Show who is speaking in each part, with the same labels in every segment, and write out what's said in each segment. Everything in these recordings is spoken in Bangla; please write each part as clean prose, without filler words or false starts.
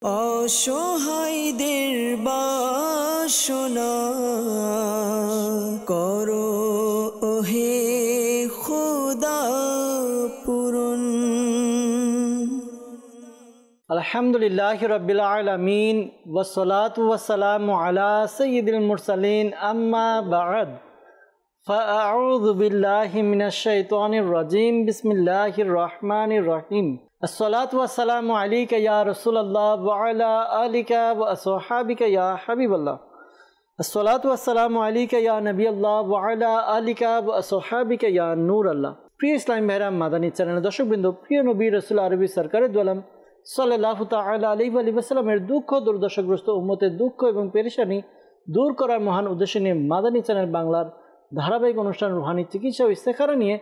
Speaker 1: অসহায়দের বাসনা করো ওহে খোদা পূরণ।
Speaker 2: আলহামদুলিল্লাহি রাব্বিল আলামিন ওয়াসসালাতু ওয়াসসালামু আলা সাইয়্যিদিল মুরসালিন আম্মা বা'দ ফাআউযু বিল্লাহি মিনাশ শাইতানির রাজীম বিসমিল্লাহির রহমানির রহিম। আসসালাতু ওয়াসসালামু আলাইকা ইয়া রাসূলুল্লাহ ওয়া আলা আলিকা ওয়া আসহাবিকা ইয়া হাবিবাল্লাহ। আসসালাতু ওয়াসসালামু আলাইকা ইয়া নবিয়াল্লাহ ওয়া আলা আলিকা ওয়া আসহাবিকা ইয়া নূরাল্লাহ। প্রিয় ইসলাম ভাইরা, মাদানী চ্যানেলের দর্শকবৃন্দ, প্রিয় নবী রাসূল আরবি সরকারের দু আলম সাল্লাল্লাহু তাআলা আলাইহি ওয়া সাল্লামের দুঃখ দুর্দশাগ্রস্ত উম্মতের দুঃখ এবং পেরেশানি দূর করার মহান উদ্দেশ্য নিয়ে মাদানী চ্যানেল বাংলার ধারাবাহিক অনুষ্ঠান রুহানি চিকিৎসা ও ইস্তেখারা নিয়ে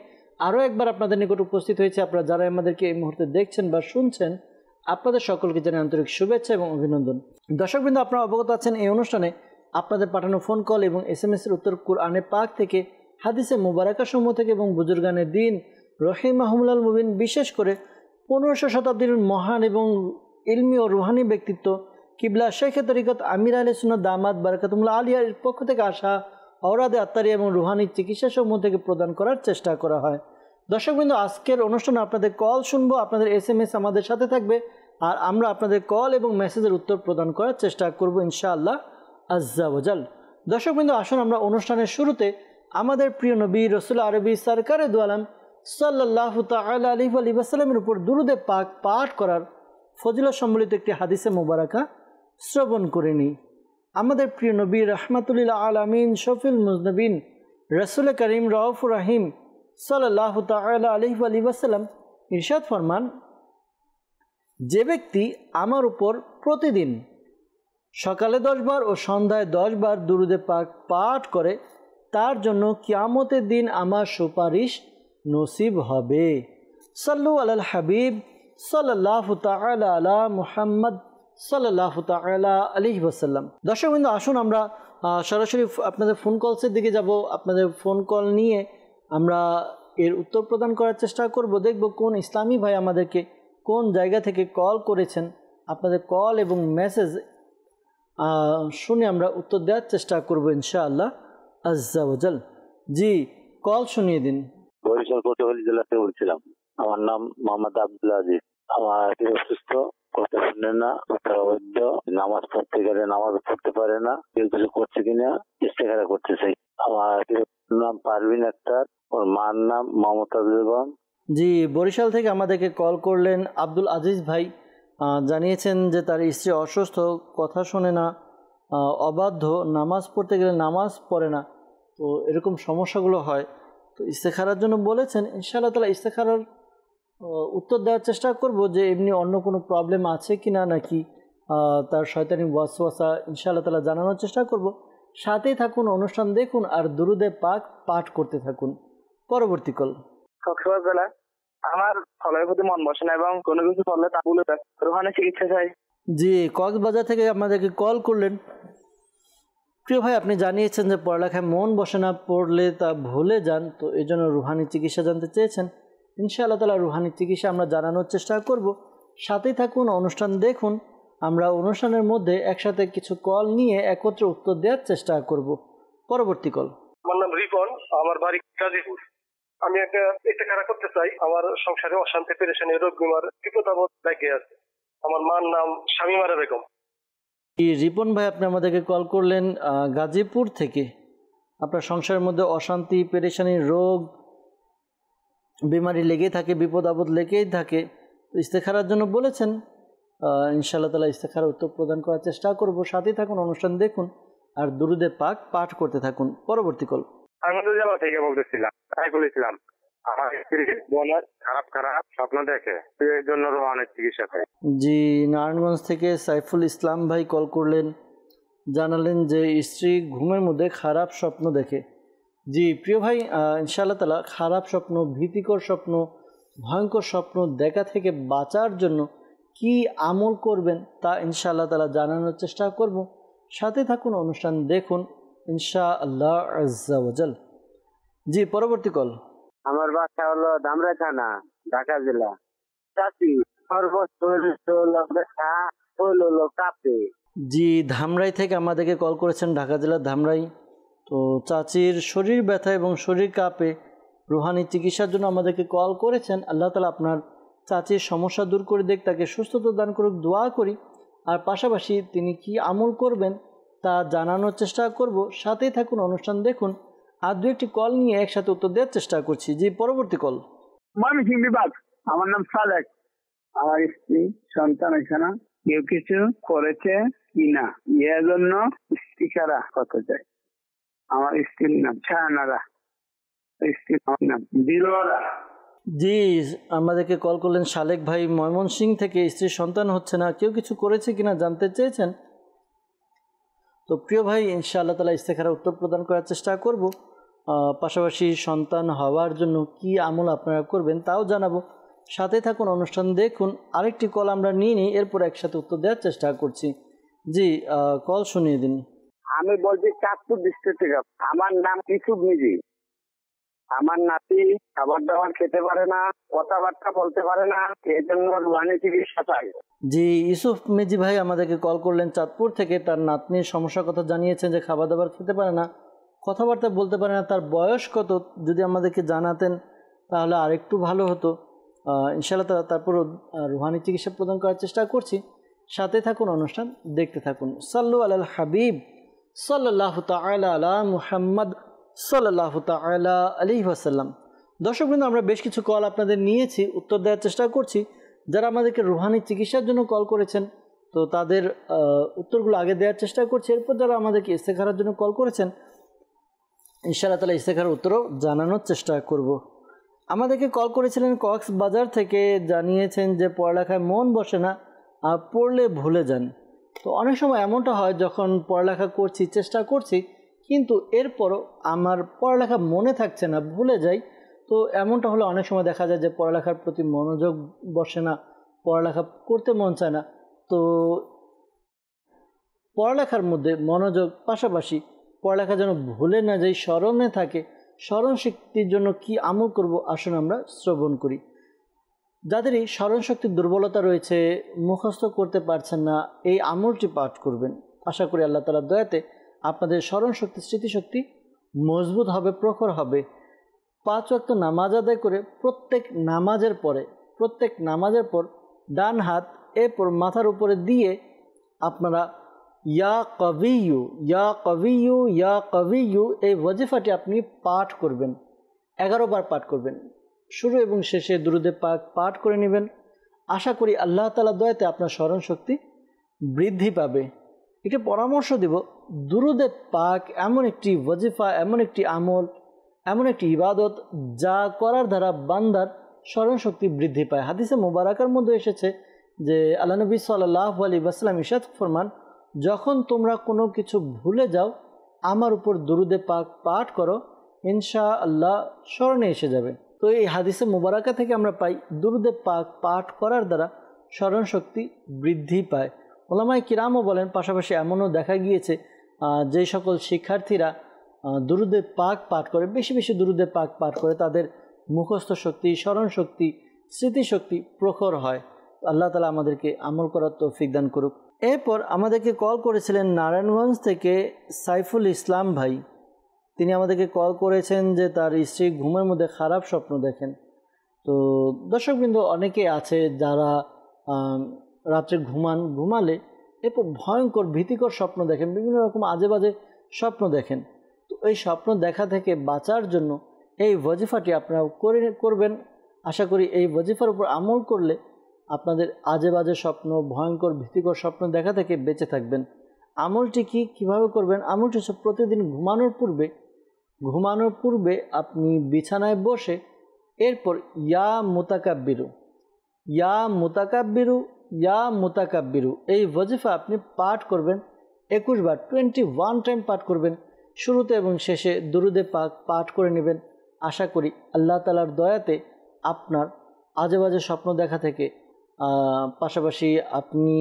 Speaker 2: আরও একবার আপনাদের নিকট উপস্থিত হয়েছে। আপনারা যারা আমাদেরকে এই মুহূর্তে দেখছেন বা শুনছেন, আপনাদের সকলকে জানাই আন্তরিক শুভেচ্ছা এবং অভিনন্দন। দর্শকবৃন্দ, আপনারা অবগত আছেন এই অনুষ্ঠানে আপনাদের পাঠানো ফোন কল এবং SMS-এর উত্তর কুরআনে পাক থেকে, হাদিসে মুবারাকা সমূহ থেকে এবং বুজুর্গানে দিন রহিমাহুমুল্লাহ মুবিন, বিশেষ করে 1500 শতাব্দীর মহান এবং ইলমি ও রুহানি ব্যক্তিত্ব কিবলা শেখে তরিকত আমির আহলে সুন্নাত দামাত বারাকাতুহুল্লাহ আলিয়ার পক্ষ থেকে আসা অওরাদে আত্মারি এবং রুহানি চিকিৎসা সমূহ থেকে প্রদান করার চেষ্টা করা হয়। দর্শকবৃন্দ, আজকের অনুষ্ঠানে আপনাদের কল শুনবো, আপনাদের SMS আমাদের সাথে থাকবে, আর আমরা আপনাদের কল এবং মেসেজের উত্তর প্রদান করার চেষ্টা করব ইনশাআল্লাহ আজ্জা ওয়াজাল। দর্শকবৃন্দ, আসুন আমরা অনুষ্ঠানের শুরুতে আমাদের প্রিয় নবী রাসূল আরবি সরকারে দু আলম সাল্লাল্লাহু তাআলা আলাইহি ওয়া সাল্লামের উপর দুরুদে পাক পাঠ করার ফজিলত সম্বলিত একটি হাদিসে মুবারাকা শ্রবণ করে নিই। আমাদের প্রিয় নবী রাহমাতুল আলামিন শফিউল মুজনবিন রাসূল করিম রউফুর রহিম সাল্লাল্লাহু তাআলা আলাইহি ওয়া সাল্লাম ইরশাদ ফরমান, যে ব্যক্তি আমার উপর প্রতিদিন সকালে 10 বার ও সন্ধ্যায় 10 বার দুরুদে পাক পাঠ করে, তার জন্য কিয়ামতের দিন আমার সুপারিশ নসিব হবে। সাল্লু আলাল হাবিব সাল্লাল্লাহু তাআলা আলা মুহাম্মদ সাল্লাল্লাহু তাআলা আলাইহি ওয়াসাল্লাম। দর্শকবৃন্দ, আসুন আমরা সরাসরি আপনাদের ফোন কলসের দিকে যাব। আপনাদের ফোন কল নিয়ে আমরা এর উত্তর প্রদান করার চেষ্টা করব। দেখব কোন ইসলামী ভাই আমাদেরকে কোন জায়গা থেকে কল করেছেন। আপনাদের কল এবং মেসেজ শুনে আমরা উত্তর দেওয়ার চেষ্টা করব ইনশাআল্লাহ আজ্জা ওয়াজাল। জি, কল শুনিয়ে দিন।
Speaker 3: বরিশাল কোতোয়ালি জেলা থেকে বলছিলাম। আমার নাম মোহাম্মদ আব্দুল আজিজ। আমার অসুস্থ, কথা শুনে না, কথা অবৈধ, নামাজ পড়তে গেলে নামাজ পড়তে পারে না, কেউ কিছু করছে কিনা ইস্তেখারা করতে চাই। আমার নাম পারভিন আক্তার, ওর মার নাম মমতাজ বেগম।
Speaker 2: জি, বরিশাল থেকে আমাদেরকে কল করলেন আব্দুল আজিজ ভাই। জানিয়েছেন যে তার স্ত্রী অসুস্থ, কথা শোনে না, অবাধ্য, নামাজ পড়তে গেলে নামাজ পড়ে না। তো এরকম সমস্যাগুলো হয়, তো ইস্তেখারার জন্য বলেছেন। ইনশাআল্লাহ তাআলা ইস্তেখারার উত্তর দেওয়ার চেষ্টা করব যে এমনি অন্য কোনো প্রবলেম আছে কি না, নাকি তার শয়তানি ওয়াসওয়াসা, ইনশাআল্লাহ তাআলা জানানোর চেষ্টা করব। সাথেই থাকুন, অনুষ্ঠান দেখুন আর দুরুদে পাক পাঠ করতে থাকুন। পরবর্তী কল।
Speaker 4: কক্সবাজার জেলা। আমার ফলের প্রতি মন বসে না এবং কোনো কিছু করলে তা ভুলে যায়। রুহানি চিকিৎসা চাই।
Speaker 2: জি, কক্সবাজার থেকে আমাদেরকে কল করলেন। প্রিয় ভাই, আপনি জানিয়েছেন যে পড়ালেখায় মন বসে না, পড়লে তা ভুলে যান, তো এই জন্য রুহানি চিকিৎসা জানতে চেয়েছেন। ইনশাআল্লাহ তাআলা রুহানি চিকিৎসা আমরা জানানোর চেষ্টা করব। সাথেই থাকুন, অনুষ্ঠান দেখুন। আমরা অনুষ্ঠানের মধ্যে একসাথে কিছু কল নিয়ে একত্রে উত্তর দেওয়ার চেষ্টা করব। পরবর্তী কল।
Speaker 5: আমার নাম রিপন, আমার বাড়ি গাজীপুর। আমি একটা ইস্তেখারা করতে চাই। আমার সংসারে অশান্তি, পেরেশানি, রোগ বিমার বিপদ আপদ লেগে আছে। আমার মার নাম শামিমারা বেগম।
Speaker 2: রিপন ভাই, আপনি আমাদেরকে কল করলেন গাজীপুর থেকে। আপনার সংসারের মধ্যে অশান্তি, পেরেশানি, রোগ বিমারি লেগেই থাকে, বিপদ আপদ লেগেই থাকে, ইস্তেখারার জন্য বলেছেন। ইনশাআল্লাহ তাআলা ইস্তেখারার উত্তর প্রদান করার চেষ্টা করব। সাথেই থাকুন, অনুষ্ঠান দেখুন আর দুরুদে পাক পাঠ করতে থাকুন। পরবর্তী কল।
Speaker 5: আমি তো জেলা থেকে বলতেছিলাম, তাই বলেছিলাম আমার স্ত্রী বোনের খারাপ স্বপ্ন দেখে, এর জন্য রুহানি চিকিৎসা চাই।
Speaker 2: জি, নারায়ণগঞ্জ থেকে সাইফুল ইসলাম ভাই কল করলেন, জানালেন যে স্ত্রী ঘুমের মধ্যে খারাপ স্বপ্ন দেখে। জি প্রিয় ভাই, ইনশাআল্লাহ তাআলা খারাপ স্বপ্ন, ভীতিকর স্বপ্ন, ভয়ঙ্কর স্বপ্ন দেখা থেকে বাঁচার জন্য কি আমল করবেন তা ইনশাআল্লাহ তাআলা জানানোর চেষ্টা করব। সাথে থাকুন, অনুষ্ঠান দেখুন ইনশাআল্লাহ আজ্জা ওয়াজাল। জি, পরবর্তী কল।
Speaker 3: আমার বাসা হলো ধামরাই থানা, ঢাকা জেলা। চাচি সর্বোচ্চ ব্যথা হলো কাঁপে।
Speaker 2: জি, ধামরাই থেকে আমাদেরকে কল করেছেন, ঢাকা জেলার ধামরাই। তো চাচির শরীর ব্যথা এবং শরীর কাঁপে, রুহানি চিকিৎসার জন্য আমাদেরকে কল করেছেন। আল্লাহ তাআলা আপনার চাচির সমস্যা দূর করে দেখ, তাকে সুস্থতা দান করুক, দোয়া করি। আর পাশাপাশি তিনি কি আমল করবেন তা জানানোর চেষ্টা করব। সাথেই থাকুন, অনুষ্ঠান দেখুন। আর দু একটি কল নিয়ে একসাথে উত্তর দেওয়ার চেষ্টা করছি। জি, পরবর্তী কল।
Speaker 3: ময়মনসিংহ বিভাগ, আমার নাম সালেক। আমার স্ত্রী সন্তান এখানে কেউ কিছু করেছে কিনা এর জন্য স্ত্রীকারা কত চাই। আমার স্ত্রীর নাম ছায়ানারা, স্ত্রীর নাম দিলওয়ারা।
Speaker 2: জি, আমাদেরকে কল করলেন শালেক ভাই ময়মনসিংহ থেকে। স্ত্রীর সন্তান হচ্ছে না, কেউ কিছু করেছে কিনা জানতে চেয়েছেন। তো প্রিয় ভাই, ইনশাআল্লাহ তাআলা ইস্তেখারা উত্তর প্রদান করার চেষ্টা করব। পাশাপাশি সন্তান হওয়ার জন্য কি আমল আপনারা করবেন তাও জানাবো। সাথে থাকুন, অনুষ্ঠান দেখুন। আরেকটি কল আমরা নিয়ে নিই, এরপর একসাথে উত্তর দেওয়ার চেষ্টা করছি। জি, কল শুনিয়ে দিন।
Speaker 3: আমি বলছি চাঁদপুর ডিস্ট্রিক্ট থেকে। আমার নাম ইসুফ মিজি। আমার নাতি খাবার দাবার খেতে পারে না, কথাবার্তা বলতে পারে না, এই জন্য রুহানি চিকিৎসা চাই।
Speaker 2: জি, ইউসুফ মিজি ভাই আমাদেরকে কল করলেন চাঁদপুর থেকে। তার নাতনির সমস্যার কথা জানিয়েছেন যে খাবার দাবার খেতে পারে না, কথাবার্তা বলতে পারে না। তার বয়স কত যদি আমাদেরকে জানাতেন তাহলে আরেকটু ভালো হতো। ইনশাআল্লাহ তারপরও রুহানি চিকিৎসা প্রদান করার চেষ্টা করছি। সাথে থাকুন, অনুষ্ঠান দেখতে থাকুন। সাল্লু আলাল হাবিব সাল্লাল্লাহু তাআলা আলা মুহাম্মদ সাল্লাল্লাহু তাআলা আলাইহি ওয়াসাল্লাম। দর্শকবৃন্দ, আমরা বেশ কিছু কল আপনাদের নিয়েছি, উত্তর দেওয়ার চেষ্টা করছি। যারা আমাদেরকে রুহানি চিকিৎসার জন্য কল করেছেন তো তাদের উত্তরগুলো আগে দেওয়ার চেষ্টা করছি। এরপর যারা আমাদেরকে ইস্তেখারার জন্য কল করেছেন, ইনশাআল্লাহ তাআলা ইস্তেখারার উত্তরও জানানোর চেষ্টা করব। আমাদেরকে কল করেছিলেন কক্সবাজার থেকে, জানিয়েছেন যে পড়ালেখায় মন বসে না, পড়লে ভুলে যান। তো অনেক সময় এমনটা হয়, যখন পড়ালেখা করছি, চেষ্টা করছি, কিন্তু এরপরও আমার পড়ালেখা মনে থাকছে না, ভুলে যাই। তো এমনটা হলে অনেক সময় দেখা যায় যে পড়ালেখার প্রতি মনোযোগ বসে না, পড়ালেখা করতে মন চায় না। তো পড়ালেখার মধ্যে মনোযোগ, পাশাপাশি পড়ালেখা যেন ভুলে না যাই, স্মরণে থাকে, স্মরণ শক্তির জন্য কি আমল করব, আসুন আমরা শ্রবণ করি। যাদেরই স্মরণ শক্তির দুর্বলতা রয়েছে, মুখস্থ করতে পারছেন না, এই আমলটি পাঠ করবেন। আশা করি আল্লাহ তাআলার দয়াতে আপনাদের স্মরণ শক্তি, স্মৃতিশক্তি মজবুত হবে, প্রখর হবে। 5 ওয়াক্ত নামাজ আদায় করে প্রত্যেক নামাজের পর ডান হাত এরপর মাথার উপরে দিয়ে আপনারা ইয়া কবিয়ু ইয়া কবিয়ু ইয়া কবিয়ু এই ওয়াজিফাটি আপনি পাঠ করবেন। 11 বার পাঠ করবেন। শুরু এবং শেষে দুরুদে পাক পাঠ করে নেবেন। আশা করি আল্লাহ তাআলার দয়াতে আপনার স্মরণ শক্তি বৃদ্ধি পাবে। একটি পরামর্শ দেব, দুরুদে পাক এমন একটি ওয়াজিফা, এমন একটি আমল, এমন একটি ইবাদত যা করার দ্বারা বান্দার স্মরণ শক্তি বৃদ্ধি পায়। হাদিসে মুবারাকার মধ্যে এসেছে যে আল্লাহ নবী সাল্লাল্লাহু আলাইহি ওয়াসাল্লাম ইরশাদ ফরমান, যখন তোমরা কোনো কিছু ভুলে যাও আমার উপর দুরুদে পাক পাঠ করো, ইনশাআল্লাহ স্মরণে এসে যাবে। তো এই হাদিসে মুবারাকা থেকে আমরা পাই দুরুদে পাক পাঠ করার দ্বারা স্মরণ শক্তি বৃদ্ধি পায়। ওলামায়ে কিরামও বলেন, পাশাপাশি এমনও দেখা গিয়েছে যে সকল শিক্ষার্থীরা দুরুদে পাক পাঠ করে, বেশি বেশি দুরুদে পাক পাঠ করে, তাদের মুখস্থ শক্তি, স্মরণ শক্তি, স্মৃতিশক্তি প্রখর হয়। আল্লাহ তাআলা আমাদেরকে আমল করার তৌফিক দান করুক। এরপর আমাদেরকে কল করেছিলেন নারায়ণগঞ্জ থেকে সাইফুল ইসলাম ভাই। তিনি আমাদেরকে কল করেছেন যে তার স্ত্রী ঘুমের মধ্যে খারাপ স্বপ্ন দেখেন। তো দর্শকবৃন্দ, অনেকে আছে যারা রাত্রে ঘুমালে এরপর ভয়ঙ্কর ভীতিকর স্বপ্ন দেখেন, বিভিন্ন রকম আজে বাজে স্বপ্ন দেখেন। তো এই স্বপ্ন দেখা থেকে বাঁচার জন্য এই ওয়াজিফাটি আপনারা করবেন। আশা করি এই ওয়াজিফার উপর আমল করলে আপনাদের আজে বাজে স্বপ্ন, ভয়ঙ্কর ভীতিকর স্বপ্ন দেখা থেকে বেঁচে থাকবেন। আমলটি কিভাবে করবেন? আমলটি হচ্ছে প্রতিদিন ঘুমানোর পূর্বে আপনি বিছানায় বসে এরপর ইয়া মুতাকাব্বিরু ইয়া মুতাকাব্বিরু ইয়া মুতাকাব্বিরু এই ওয়াজিফা আপনি পাঠ করবেন 21 বার, 21 টাইম পাঠ করবেন। শুরুতে এবং শেষে দুরুদে পাক পাঠ করে নেবেন। আশা করি আল্লাহ তাআলার দয়াতে আপনার আজে বাজে স্বপ্ন দেখা থেকে, পাশাপাশি আপনি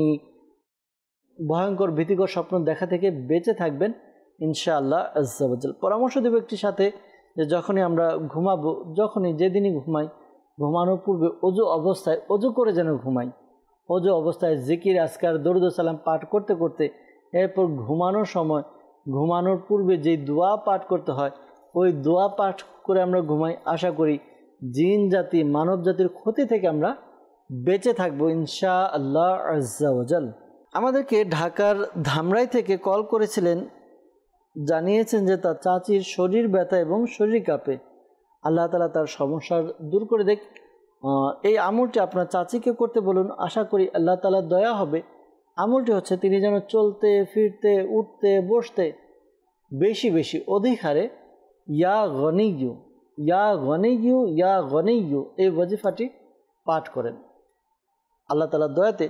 Speaker 2: ভয়ঙ্কর ভীতিকর স্বপ্ন দেখা থেকে বেঁচে থাকবেন ইনশাআল্লাহ আজ্জা ওয়া জাল। পরামর্শ দেব একটি সাথে যে যখনই আমরা যেদিনই ঘুমাই, ঘুমানোর পূর্বে অজু অবস্থায় অজু করে যেন ঘুমাই। অজু অবস্থায় জিকির আজকার দরুদ সালাম পাঠ করতে করতে এরপর ঘুমানোর সময় ঘুমানোর পূর্বে যে দোয়া পাঠ করতে হয় ওই দোয়া পাঠ করে আমরা ঘুমাই। আশা করি জিন জাতি মানব জাতির ক্ষতি থেকে আমরা বেঁচে থাকবো ইনশাআল্লাহ আজ্জা ওয়াজাল। আমাদেরকে ঢাকার ধামরাই থেকে কল করেছিলেন, জানিয়েছেন যে তার চাচির শরীর ব্যথা এবং শরীর কাঁপে। আল্লাহ তাআলা তার সমস্যার দূর করে দেখ। এই আমলটি আপনার চাচিকে করতে বলুন, আশা করি আল্লাহ তাআলার দয়া হবে। আমলটি হচ্ছে তিনি যেন চলতে ফিরতে উঠতে বসতে বেশি বেশি অধিক হারে ইয়া গনিয়ু ইয়া গনিয়ু ইয়া গনিয়ু এই ওয়াজিফাটি পাঠ করেন। আল্লাহ তাআলার দয়াতে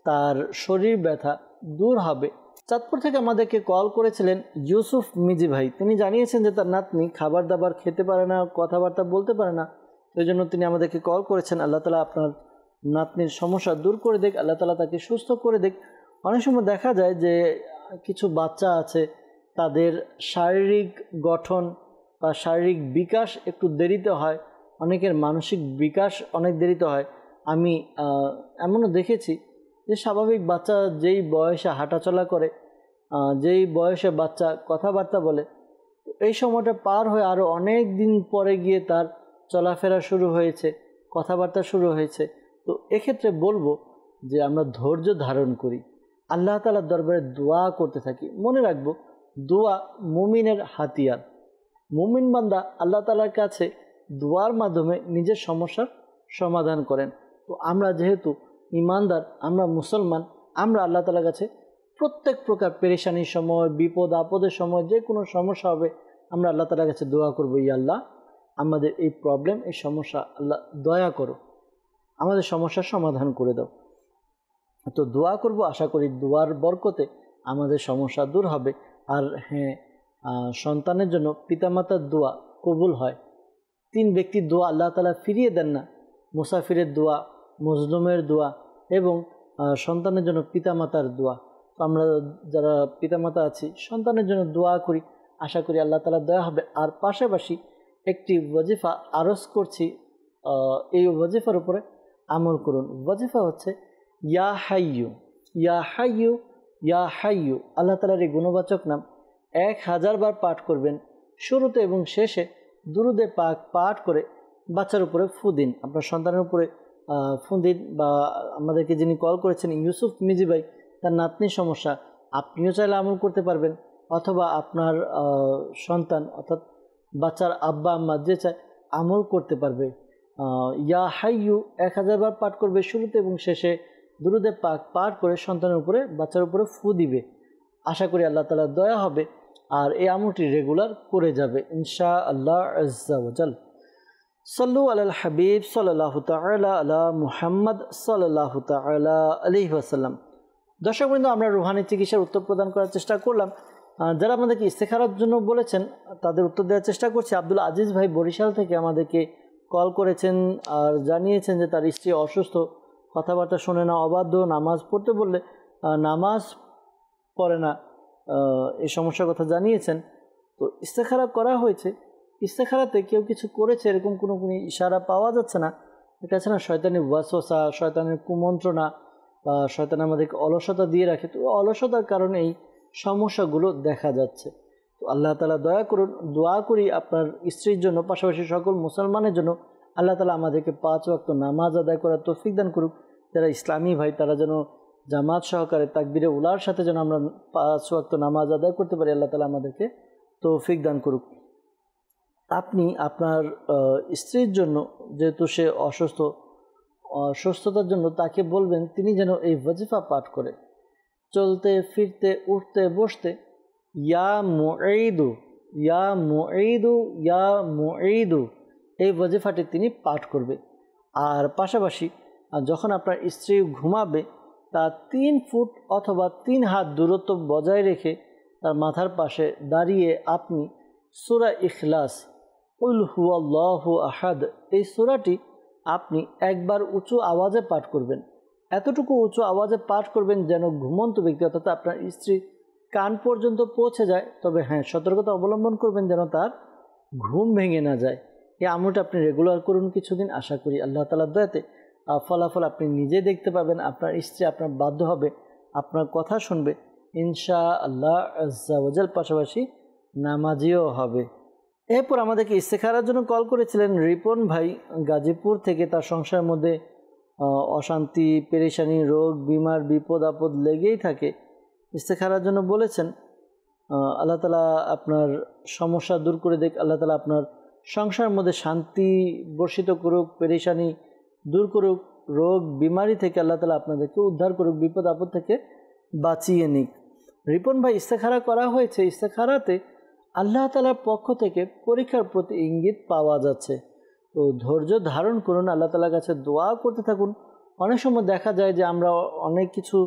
Speaker 2: তার শরীর ব্যথা দূর হবে। চাঁদপুর থেকে আমাদেরকে কল করেছিলেন ইউসুফ মিজি ভাই। তিনি জানিয়েছেন যে তার নাতনি খাবার দাবার খেতে পারে না, কথাবার্তা বলতে পারে না, এই জন্য তিনি আমাদেরকে কল করেছেন। আল্লাহ তাআলা আপনার নাতনির সমস্যা দূর করে দেখ, আল্লাহ তাআলা তাকে সুস্থ করে দেখ। অনেক সময় দেখা যায় যে কিছু বাচ্চা আছে তাদের শারীরিক গঠন বা শারীরিক বিকাশ একটু দেরিতে হয়, অনেকের মানসিক বিকাশ অনেক দেরিতে হয়। আমি এমনও দেখেছি যে স্বাভাবিক বাচ্চা যেই বয়সে হাঁটাচলা করে, যেই বয়সে বাচ্চা কথাবার্তা বলে, এই সময়টা পার হয়ে আরও অনেক দিন পরে গিয়ে তার চলাফেরা শুরু হয়েছে, কথাবার্তা শুরু হয়েছে। তো এক্ষেত্রে বলবো যে আমরা ধৈর্য ধারণ করি, আল্লাহ তাআলার দরবারে দোয়া করতে থাকি। মনে রাখবো দোয়া মুমিনের হাতিয়ার। মুমিন বান্দা আল্লাহ তাআলার কাছে দোয়ার মাধ্যমে নিজের সমস্যার সমাধান করেন। তো আমরা যেহেতু ইমানদার, আমরা মুসলমান, আমরা আল্লাহ তাআলার কাছে প্রত্যেক প্রকার পেরেশানির সময়, বিপদ আপদের সময়, যে কোনো সমস্যা হবে আমরা আল্লাহ তাআলার কাছে দোয়া করবো, ইয়া আল্লাহ আমাদের এই প্রবলেম, এই সমস্যা আল্লাহ দয়া করো, আমাদের সমস্যার সমাধান করে দাও। তো দোয়া করব, আশা করি দোয়ার বরকতে আমাদের সমস্যা দূর হবে। আর হ্যাঁ, সন্তানের জন্য পিতামাতার দোয়া কবুল হয়। 3 ব্যক্তির দোয়া আল্লাহ তাআলা ফিরিয়ে দেন না, মুসাফিরের দোয়া, মজলুমের দোয়া এবং সন্তানের জন্য পিতামাতার দোয়া। তো আমরা যারা পিতামাতা আছি সন্তানের জন্য দোয়া করি, আশা করি আল্লাহ তাআলার দয়া হবে। আর পাশাপাশি একটি ওয়াজিফা আরজ করছি, এই ওয়াজিফার উপরে আমল করুন। ওয়াজিফা হচ্ছে ইয়া হাইয়ু ইয়া হাইয়ু ইয়া হাইয়ু। আল্লাহ তাআলার এই গুণবাচক নাম 1000 বার পাঠ করবেন। শুরুতে এবং শেষে দুরুদে পাক পাঠ করে বাচ্চার উপরে ফু দিন, আপনার সন্তানের উপরে ফু দিন। বা আমাদেরকে যিনি কল করেছেন ইউসুফ মিজি ভাই, তার নাতনির সমস্যা, আপনিও চাইলে আমল করতে পারবেন, অথবা আপনার সন্তান অর্থাৎ বাচ্চার আব্বা আম্মা যে চায় আমল করতে পারবে। ইয়া হাইয়ু 1000 বার পাঠ করবে, শুরুতে এবং শেষে দুরুদে পাক পাঠ করে সন্তানের উপরে বাচ্চার উপরে ফু দিবে। আশা করি আল্লাহ তাআলার দয়া হবে আর এই আমলটি রেগুলার করে যাবে ইনশাআল্লাহ আজ্জা ওয়াজাল। সাল্লু আলাল হাবিব সাল্লাল্লাহু তাআলা আলা মুহাম্মদ সাল্লাল্লাহু তাআলা আলাইহি ওয়াসাল্লাম। দর্শকবৃন্দ, আমরা রুহানি চিকিৎসার উত্তর প্রদান করার চেষ্টা করলাম। যারা আমাদেরকে ইস্তেখারার জন্য বলেছেন তাদের উত্তর দেওয়ার চেষ্টা করছি। আব্দুল আজিজ ভাই বরিশাল থেকে আমাদেরকে কল করেছেন আর জানিয়েছেন যে তার স্ত্রী অসুস্থ, কথাবার্তা শোনে না, অবাধ্য, নামাজ পড়তে বললে নামাজ পড়ে না, এই সমস্যার কথা জানিয়েছেন। তো ইস্তেখারা করা হয়েছে, ইস্তেখারাতে কেউ কিছু করেছে এরকম কোনো ইশারা পাওয়া যাচ্ছে না। এটা আছে না শয়তানি ওয়াসওয়াসা, শয়তানের কুমন্ত্রণা বা শয়তান আমাদেরকে অলসতা দিয়ে রাখে। তো অলসতার কারণে এই সমস্যাগুলো দেখা যাচ্ছে। তো আল্লাহ তাআলা দয়া করুন। দোয়া করি আপনার স্ত্রীর জন্য, পাশাপাশি সকল মুসলমানের জন্য আল্লাহ তাআলা আমাদেরকে 5 ওয়াক্ত নামাজ আদায় করার তৌফিক দান করুক। যারা ইসলামী ভাই তারা যেন জামাত সহকারে তাকবীরে উলার সাথে যেন আমরা 5 ওয়াক্ত নামাজ আদায় করতে পারি, আল্লাহ তাআলা আমাদেরকে তৌফিক দান করুক। আপনি আপনার স্ত্রীর জন্য, যেহেতু সে অসুস্থ, অসুস্থতার জন্য তাকে বলবেন তিনি যেন এই ওয়াজিফা পাঠ করে চলতে ফিরতে উঠতে বসতে ইয়া মুঈদু ইয়া মুঈদু ইয়া মুঈদু এই ওয়াজিফাটি তিনি পাঠ করবে। আর পাশাপাশি যখন আপনার স্ত্রী ঘুমাবে তা 3 ফুট অথবা 3 হাত দূরত্ব বজায় রেখে তার মাথার পাশে দাঁড়িয়ে আপনি সূরা ইখলাস, কুল হুয়াল্লাহু আহাদ, এই সূরাটি আপনি একবার উঁচু আওয়াজে পাঠ করবেন। এতটুকু উঁচু আওয়াজে পাঠ করবেন যেন ঘুমন্ত ব্যক্তি অর্থাৎ আপনার স্ত্রী কান পর্যন্ত পৌঁছে যায়। তবে হ্যাঁ, সতর্কতা অবলম্বন করবেন যেন তার ঘুম ভেঙে না যায়। এই আমলটা আপনি রেগুলার করুন কিছুদিন, আশা করি আল্লাহ তাআলার দয়াতে ফলাফল আপনি নিজে দেখতে পাবেন। আপনার স্ত্রী আপনার বাধ্য হবে, আপনার কথা শুনবে ইনশাআল্লাহ আজ্জা ওয়াজাল, পাশাপাশি নামাজিও হবে। এরপর আমাদেরকে ইস্তেখারার জন্য কল করেছিলেন রিপন ভাই গাজীপুর থেকে। তার সংসারের মধ্যে অশান্তি, পেরেশানি, রোগ, বিমার, বিপদ আপদ লেগেই থাকে। ইস্তেখারার জন্য বলেছেন আল্লাহ তাআলা আপনার সমস্যা দূর করে দেখ, আল্লাহ তাআলা আপনার সংসারের মধ্যে শান্তি বর্ষিত করুক, পেরেশানি দূর করুক, রোগ বিমারি থেকে আল্লাহ তাআলা আপনাদেরকে উদ্ধার করুক, বিপদ আপদ থেকে বাঁচিয়ে নিক। রিপন ভাই, ইস্তেখারা করা হয়েছে, ইস্তেখারাতে আল্লাহ তাআলার পক্ষ থেকে পরীক্ষার প্রতি ইঙ্গিত পাওয়া যাচ্ছে। তো ধৈর্য ধারণ করুন, আল্লাহ তাআলার কাছে দোয়া করতে থাকুন। অনেক সময় দেখা যায় যে আমরা অনেক কিছু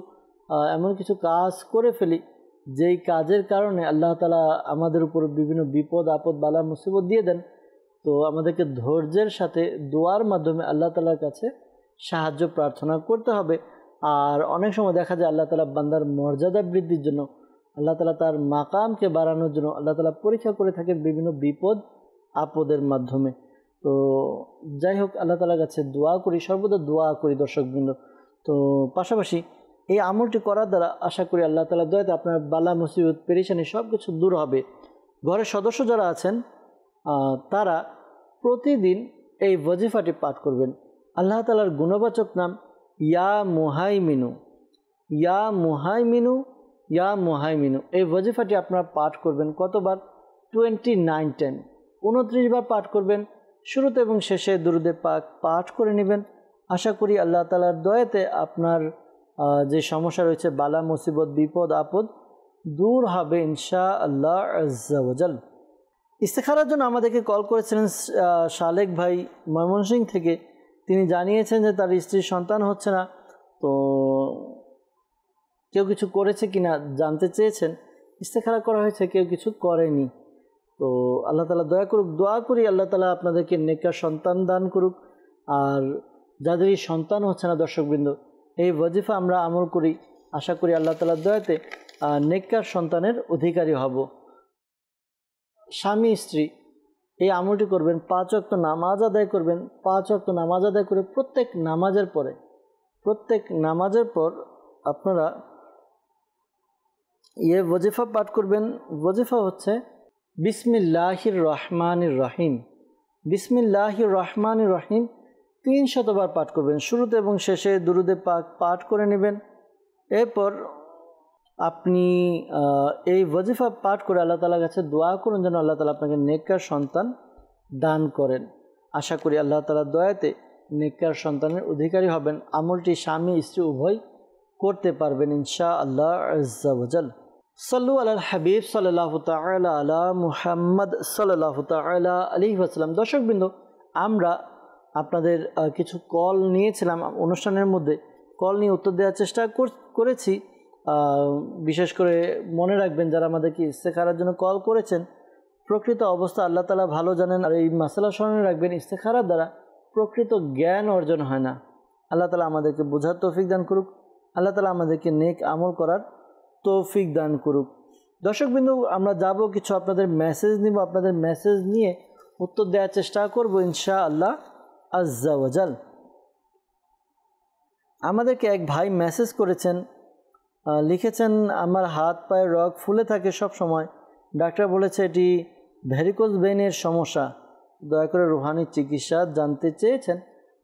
Speaker 2: এমন কিছু কাজ করে ফেলি যেই কাজের কারণে আল্লাহ তাআলা আমাদের উপর বিভিন্ন বিপদ আপদ বালা মুসিবত দিয়ে দেন। তো আমাদেরকে ধৈর্যের সাথে দোয়ার মাধ্যমে আল্লাহ তাআলার কাছে সাহায্য প্রার্থনা করতে হবে। আর অনেক সময় দেখা যায় আল্লাহ তাআলা বান্দার মর্যাদা বৃদ্ধির জন্য, আল্লাহ তাআলা তার মাকামকে বাড়ানোর জন্য আল্লাহ তাআলা পরীক্ষা করে থাকেন বিভিন্ন বিপদ আপদের মাধ্যমে। তো যাই হোক, আল্লাহ তাআলার কাছে দোয়া করি, সর্বদা দোয়া করি দর্শকবৃন্দ। তো পাশাপাশি এই আমলটি করার দ্বারা আশা করি আল্লাহ তাআলার দয়াতে আপনার বালা মুসিবত পেরেশানি সব কিছু দূর হবে। ঘরের সদস্য যারা আছেন তারা প্রতিদিন এই ওয়াজিফাটি পাঠ করবেন। আল্লাহ তাআলার গুণবাচক নাম ইয়া মুহাইমিনু, ইয়া মুহাইমিনু, ইয়া মুহাইমিনু। এই ওয়াজিফাটি আপনারা পাঠ করবেন কতবার? 29 29 বার পাঠ করবেন। শুরুতে এবং শেষে দুরুদে পাক পাঠ করে নেবেন। আশা করি আল্লাহ তাআলার দয়াতে আপনার যে সমস্যা রয়েছে, বালা মুসিবত বিপদ আপদ দূর হবে ইনশাআল্লাহ আজ্জা ওয়াজাল। ইস্তেখারার জন্য আমাদেরকে কল করেছিলেন শালেক ভাই ময়মনসিংহ থেকে। তিনি জানিয়েছেন যে তার স্ত্রীর সন্তান হচ্ছে না, তো কেউ কিছু করেছে কিনা জানতে চেয়েছেন। ইস্তেখারা করা হয়েছে, কেউ কিছু করেনি। তো আল্লাহ তাআলা দয়া করুক, দোয়া করি আল্লাহ তাআলা আপনাদেরকে নেককার সন্তান দান করুক। আর যাদের এই সন্তান হচ্ছে না দর্শকবৃন্দ, এই ওয়াজিফা আমরা আমল করি, আশা করি আল্লাহ তাআলার দয়াতে নেককার সন্তানের অধিকারী হব। স্বামী স্ত্রী এই আমলটি করবেন, 5 ওয়াক্ত নামাজ আদায় করবেন। 5 ওয়াক্ত নামাজ আদায় করে প্রত্যেক নামাজের পর আপনারা ওয়াজিফা পাঠ করবেন। ওয়াজিফা হচ্ছে বিসমিল্লাহির রহমানির রহিম, বিসমিল্লাহির রহমানির রহিম 300 বার পাঠ করবেন। শুরুতে এবং শেষে দুরুদে পাক পাঠ করে নেবেন। এরপর আপনি এই ওয়াজিফা পাঠ করে আল্লাহ তাআলার কাছে দোয়া করুন যেন আল্লাহ তাআলা আপনাকে নেককার সন্তান দান করেন। আশা করি আল্লাহ তাআলার দয়াতে নেককার সন্তানের অধিকারী হবেন। আমলটি স্বামী স্ত্রী উভয় করতে পারবেন ইনশাআল্লাহ আজ্জা ওয়াজাল। সাল্লু আলাল হাবিব সাল্লাল্লাহু তাআলা আলা মুহাম্মদ সাল্লাল্লাহু তাআলা আলাইহি ওয়াসাল্লাম। দর্শকবৃন্দ, আমরা আপনাদের কিছু কল নিয়েছিলাম অনুষ্ঠানের মধ্যে, কল নিয়ে উত্তর দেওয়ার চেষ্টা করেছি। বিশেষ করে মনে রাখবেন, যারা আমাদেরকে ইস্তেখারার জন্য কল করেছেন, প্রকৃত অবস্থা আল্লাহ তাআলা ভালো জানেন। আর এই মাসালা স্মরণে রাখবেন, ইস্তেখারার দ্বারা প্রকৃত জ্ঞান অর্জন হয় না। আল্লাহ তাআলা আমাদেরকে বোঝার তৌফিক দান করুক, আল্লাহ তাআলা আমাদেরকে নেক আমল করার তৌফিক দান করুক। দর্শকবৃন্দ, আমরা যাব কিছু আপনাদের মেসেজ নিব, আপনাদের মেসেজ নিয়ে উত্তর দেওয়ার চেষ্টা করব ইনশাআল্লাহ আজ্জা ওয়াজাল। আমাদেরকে এক ভাই মেসেজ করেছেন, লিখেছেন আমার হাত পায়ের রগ ফুলে থাকে সব সময়, ডাক্তার বলেছে এটি ভ্যারিকোজ ভেইনের সমস্যা, দয়া করে রুহানি চিকিৎসা জানতে চেয়েছেন।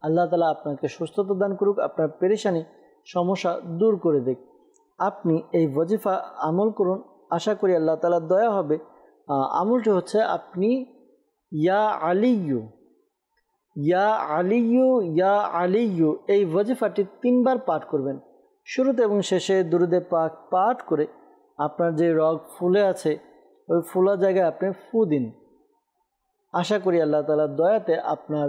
Speaker 2: আল্লাহ তাআলা আপনাকে সুস্থতা দান করুক, আপনার পেরেশানি সমস্যা দূর করে দিক। আপনি এই ওয়াজিফা আমল করুন, আশা করি আল্লাহ তাআলার দয়া হবে। আমলটি হচ্ছে আপনি ইয়া আলিয়্যু, ইয়া আলিয়্যু, ইয়া আলিয়্যু এই ওয়াজিফাটি 3 বার পাঠ করবেন। শুরুতে এবং শেষে দুরুদে পাক পাঠ করে আপনার যে রগ ফুলে আছে ওই ফুলা জায়গায় আপনি ফু দিন। আশা করি আল্লাহ তাআলার দয়াতে আপনার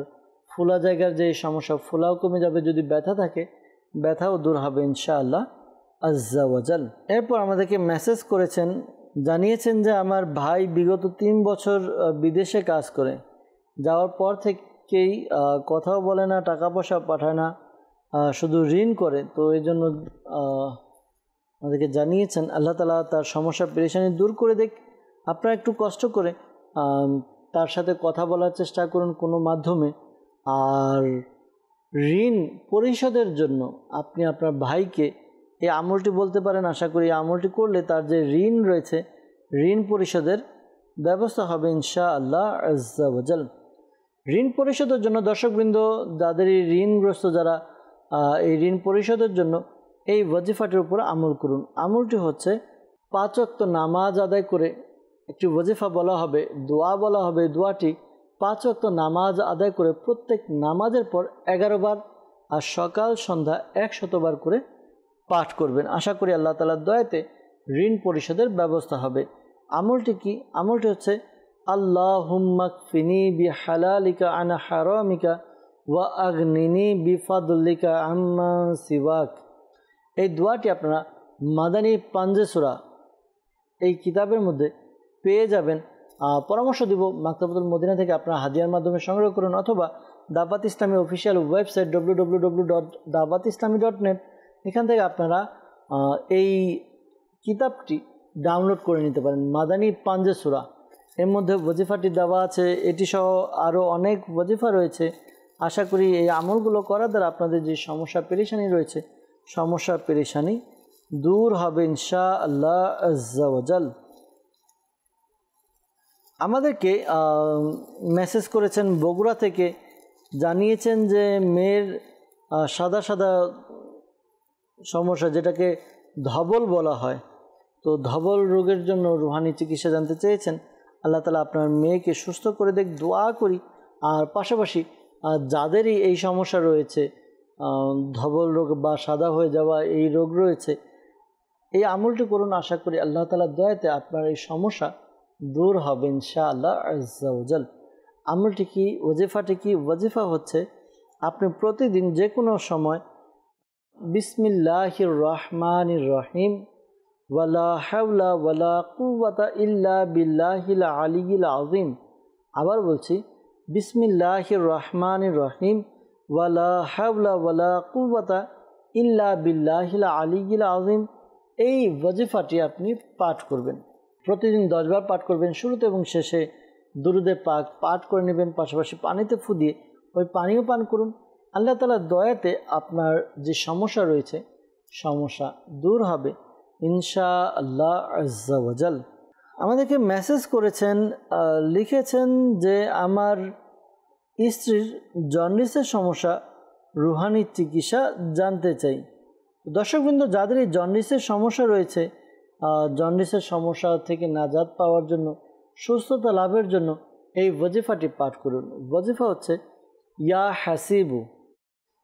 Speaker 2: ফুলা জায়গার যে সমস্যা, ফুলাও কমে যাবে। যদি ব্যথা থাকে, ব্যথাও দূর হবে ইনশাআল্লাহ আজ্জা ওয়াজাল। এরপর আমাদেরকে মেসেজ করেছেন, জানিয়েছেন যে আমার ভাই বিগত 3 বছর বিদেশে কাজ করে, যাওয়ার পর থেকেই কথাও বলে না, টাকা পয়সা পাঠায় না, শুধু ঋণ করে। তো এই জন্য আমাদেরকে জানিয়েছেন আল্লাহ তাআলা তার সমস্যা পেরেশানি দূর করে দেখ। আপনারা একটু কষ্ট করে তার সাথে কথা বলার চেষ্টা করুন কোনো মাধ্যমে। আর ঋণ পরিশোধের জন্য আপনি আপনার ভাইকে এই আমলটি বলতে পারেন। আশা করি এই আমলটি করলে তার যে ঋণ রয়েছে ঋণ পরিশোধের ব্যবস্থা হবে ইনশাআল্লাহ আজ্জা ওয়া জাল। ঋণ পরিশোধের জন্য দর্শকবৃন্দ, যাদের এই ঋণগ্রস্ত যারা, এই ঋণ পরিশোধের জন্য এই ওয়াজিফাটির উপর আমল করুন। আমলটি হচ্ছে 5 ওয়াক্ত নামাজ আদায় করে একটি ওয়াজিফা বলা হবে, দোয়া বলা হবে। দোয়াটি 5 ওয়াক্ত নামাজ আদায় করে প্রত্যেক নামাজের পর 11 বার আর সকাল সন্ধ্যা 100 বার করে পাঠ করবেন। আশা করি আল্লাহ তাআলার দয়াতে ঋণ পরিশোধের ব্যবস্থা হবে। আমলটি কি? আমলটি হচ্ছে আল্লাহুম্মা কফিনি বিহালালিকা আন হারামিকা ওয়া আগনিনি বিফাদলিকা আম্মা সিওয়াক। এই দোয়াটি আপনারা মাদানী পাঞ্জে সূরা এই কিতাবের মধ্যে পেয়ে যাবেন। পরামর্শ দিব মাকতাবাতুল মদিনা থেকে আপনারা হাদিয়ার মাধ্যমে সংগ্রহ করুন, অথবা দাওয়াত ইসলামী অফিসিয়াল ওয়েবসাইট www.dawatislami.net এখান থেকে আপনারা এই কিতাবটি ডাউনলোড করে নিতে পারেন। মাদানী পাঞ্জে সূরা এর মধ্যে ওয়াজিফাটি দেওয়া আছে, এটি সহ আরও অনেক ওয়াজিফা রয়েছে। আশা করি এই আমলগুলো করার দ্বারা আপনাদের যে সমস্যা পেরেশানি রয়েছে সমস্যা পেরেশানি দূর হবে ইনশাআল্লাহ আজ্জা ওয়া জাল। আমাদেরকে মেসেজ করেছেন বগুড়া থেকে, জানিয়েছেন যে মেয়ের সাদা সাদা সমস্যা, যেটাকে ধবল বলা হয়, তো ধবল রোগের জন্য রুহানি চিকিৎসা জানতে চেয়েছেন। আল্লাহ তাআলা আপনার মেয়েকে সুস্থ করে দেখ, দোয়া করি। আর পাশাপাশি যাদেরই এই সমস্যা রয়েছে, ধবল রোগ বা সাদা হয়ে যাওয়া এই রোগ রয়েছে, এই আমলটি করুন। আশা করি আল্লাহ তাআলার দয়াতে আপনার এই সমস্যা দূর হবে ইনশাআল্লাহ আজ্জা ওয়া জাল। আমলটি কি? ওয়াজিফাটি কি? ওয়াজিফা হচ্ছে আপনি প্রতিদিন যে কোনো সময় বিসমিল্লাহির রহমানির রহিম ওয়ালা হাওলা ওয়ালা কুওয়াতা ইল্লা বিল্লাহিল আলিয়্যিল আযীম। আবার বলছি, বিসমিল্লাহির রহমানির রহিম ওয়ালা হাওলা ওয়ালা কুওয়াতা ইল্লা বিল্লাহিল আলিয়্যিল আযীম। এই ওয়াজিফাটি আপনি পাঠ করবেন, প্রতিদিন 10 বার পাঠ করবেন। শুরুতে এবং শেষে দুরুদে পাক পাঠ করে নেবেন, পাশাপাশি পানিতে ফু দিয়ে ওই পানিও পান করুন। আল্লাহ তাআলার দয়াতে আপনার যে সমস্যা রয়েছে সমস্যা দূর হবে ইনশাআল্লাহ আজ্জা ওয়া জাল। আমাদেরকে মেসেজ করেছেন, লিখেছেন যে আমার স্ত্রীর জন্ডিসের সমস্যা, রুহানি চিকিৎসা জানতে চাই। দর্শকবৃন্দ, যাদের এই জন্ডিসের সমস্যা রয়েছে, জন্ডিসের সমস্যা থেকে নাজাত পাওয়ার জন্য, সুস্থতা লাভের জন্য এই ওয়াজিফাটি পাঠ করুন। ওয়াজিফা হচ্ছে ইয়া হাসিবু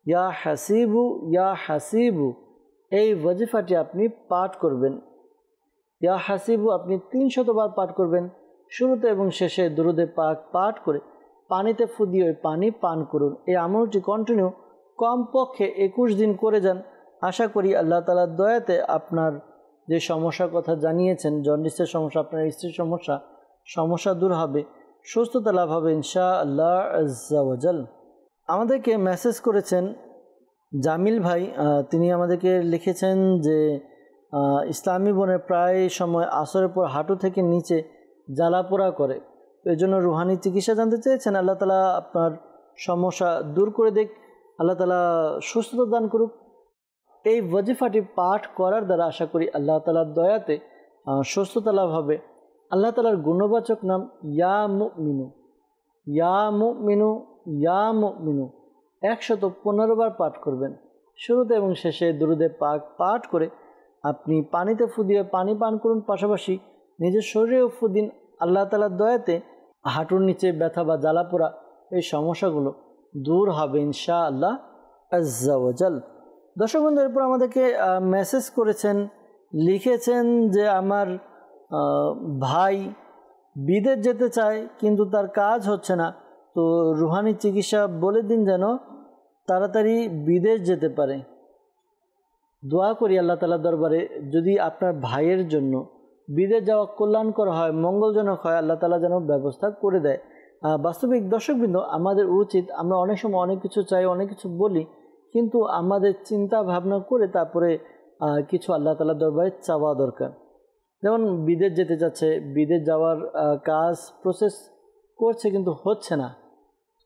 Speaker 2: ইয়া হাসিবু ইয়া হাসিবু। এই ওয়াজিফাটি আপনি পাঠ করবেন। ইয়া হাসিবু আপনি 300 বার পাঠ করবেন। শুরুতে এবং শেষে দুরুদে পাক পাঠ করে পানিতে ফু দিয়ে ওই পানি পান করুন। এই আমলটি কন্টিনিউ কমপক্ষে 21 দিন করে যান। আশা করি আল্লাহ তাআলার দয়াতে আপনার যে সমস্যার কথা জানিয়েছেন, জন্ডিসের সমস্যা, আপনার স্ত্রীর সমস্যা দূর হবে, সুস্থতা লাভ হবে ইনশাআল্লাহ আজ্জা ওয়া জাল। আমাদেরকে মেসেজ করেছেন জামিল ভাই, তিনি আমাদেরকে লিখেছেন যে ইসলামী বোনের প্রায় সময় আসরের পর হাঁটু থেকে নিচে জ্বালাপোড়া করে, তো এই জন্য রুহানি চিকিৎসা জানতে চেয়েছেন। আল্লাহ তাআলা আপনার সমস্যা দূর করে দেখ, আল্লাহ তাআলা সুস্থতা দান করুক। এই ওয়াজিফাটি পাঠ করার দ্বারা আশা করি আল্লাহ তাআলার দয়াতে সুস্থতা লাভ হবে। আল্লাহ তাআলার গুণবাচক নাম ইয়া মুমিনু, ইয়া মুমিনু, ইয়া মুমিনু 115 বার পাঠ করবেন। শুরুতে এবং শেষে দুরুদে পাক পাঠ করে আপনি পানিতে ফু দিয়ে পানি পান করুন, পাশাপাশি নিজের শরীরেও ফু দিন। আল্লাহ তাআলার দয়াতে হাঁটুর নিচে ব্যথা বা জ্বালাপোড়া এই সমস্যাগুলো দূর হবে ইনশাআল্লাহ আজ্জা ওয়া জাল। দর্শক বন্ধু, এরপর আমাদেরকে মেসেজ করেছেন, লিখেছেন যে আমার ভাই বিদেশ যেতে চায় কিন্তু তার কাজ হচ্ছে না, তো রুহানি চিকিৎসা বলে দিন যেন তাড়াতাড়ি বিদেশ যেতে পারে। দোয়া করি আল্লাহ তাআলার দরবারে, যদি আপনার ভাইয়ের জন্য বিদেশ যাওয়া কল্যাণকর হয়, মঙ্গলজনক হয়, আল্লাহ তাআলা যেন ব্যবস্থা করে দেয়। বাস্তবিক দর্শকবৃন্দ, আমাদের উচিত, আমরা অনেক সময় অনেক কিছু চাই, অনেক কিছু বলি, কিন্তু আমাদের চিন্তা ভাবনা করে তারপরে কিছু আল্লাহ তাআলার দরবারে চাওয়া দরকার। যেমন বিদেশ যেতে চাচ্ছে, বিদেশ যাওয়ার কাজ প্রসেস করছে কিন্তু হচ্ছে না,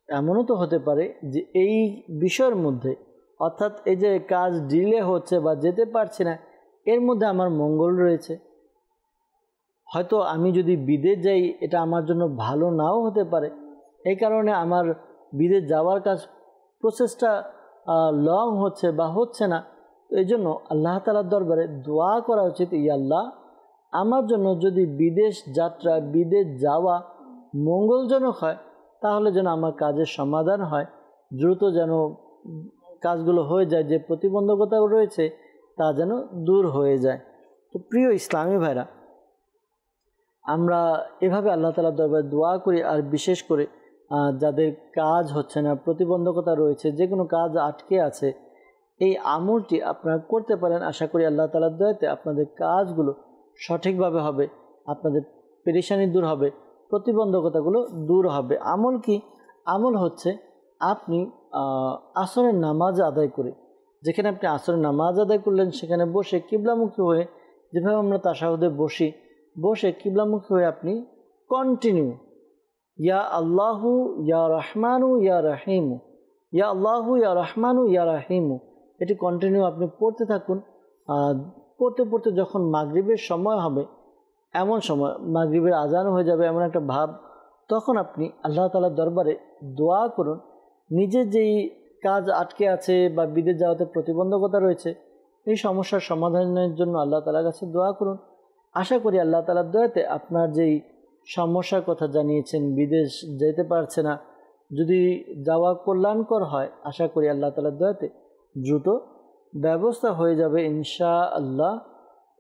Speaker 2: এমনও তো হতে পারে যে এই বিষয়ের মধ্যে, অর্থাৎ এই যে কাজ ডিলে হচ্ছে বা যেতে পারছি না, এর মধ্যে আমার মঙ্গল রয়েছে। হয়তো আমি যদি বিদেশ যাই এটা আমার জন্য ভালো নাও হতে পারে, এই কারণে আমার বিদেশ যাওয়ার কাজ প্রসেসটা লং হচ্ছে বা হচ্ছে না। তো এই জন্য আল্লাহ তাআলার দরবারে দোয়া করা উচিত, ইয়া আল্লাহ, আমার জন্য যদি বিদেশ যাত্রা, বিদেশ যাওয়া মঙ্গলজনক হয়, তাহলে যেন আমার কাজের সমাধান হয়, দ্রুত যেন কাজগুলো হয়ে যায়, যে প্রতিবন্ধকতা রয়েছে তা যেন দূর হয়ে যায়। তো প্রিয় ইসলামী ভাইরা, আমরা এভাবে আল্লাহ তাআলার দরবারে দোয়া করি। আর বিশেষ করে যাদের কাজ হচ্ছে না, প্রতিবন্ধকতা রয়েছে, যে কোনো কাজ আটকে আছে, এই আমলটি আপনারা করতে পারেন। আশা করি আল্লাহ তাআলার দয়াতে আপনাদের কাজগুলো সঠিকভাবে হবে, আপনাদের পেরেশানি দূর হবে, প্রতিবন্ধকতাগুলো দূর হবে। আমল কি? আমল হচ্ছে আপনি আসরের নামাজ আদায় করে, যেখানে আপনি আসরের নামাজ আদায় করলেন, সেখানে বসে কিবলামুখী হয়ে, যেভাবে আমরা তাশাহুদে বসে কিবলামুখী হয়ে আপনি কন্টিনিউ ইয়া আল্লাহু ইয়া রহমানু ইয়া রাহিমু, ইয়া আল্লাহু ইয়া রহমানু ইয়া রাহিমু, এটি কন্টিনিউ আপনি পড়তে থাকুন। পড়তে পড়তে যখন মাগরিবের সময় হবে, এমন সময় মাগরিবের আজান হয়ে যাবে এমন একটা ভাব, তখন আপনি আল্লাহ তাআলার দরবারে দোয়া করুন। নিজের যেই কাজ আটকে আছে বা বিদেশ যাওয়াতে প্রতিবন্ধকতা রয়েছে, এই সমস্যার সমাধানের জন্য আল্লাহ তাআলার কাছে দোয়া করুন। আশা করি আল্লাহ তাআলার দয়াতে আপনার যেই সমস্যার কথা জানিয়েছেন, বিদেশ যেতে পারছে না, যদি যাওয়া কল্যাণকর হয়, আশা করি আল্লাহ তাআলার দয়াতে দ্রুত ব্যবস্থা হয়ে যাবে ইনশাআল্লাহ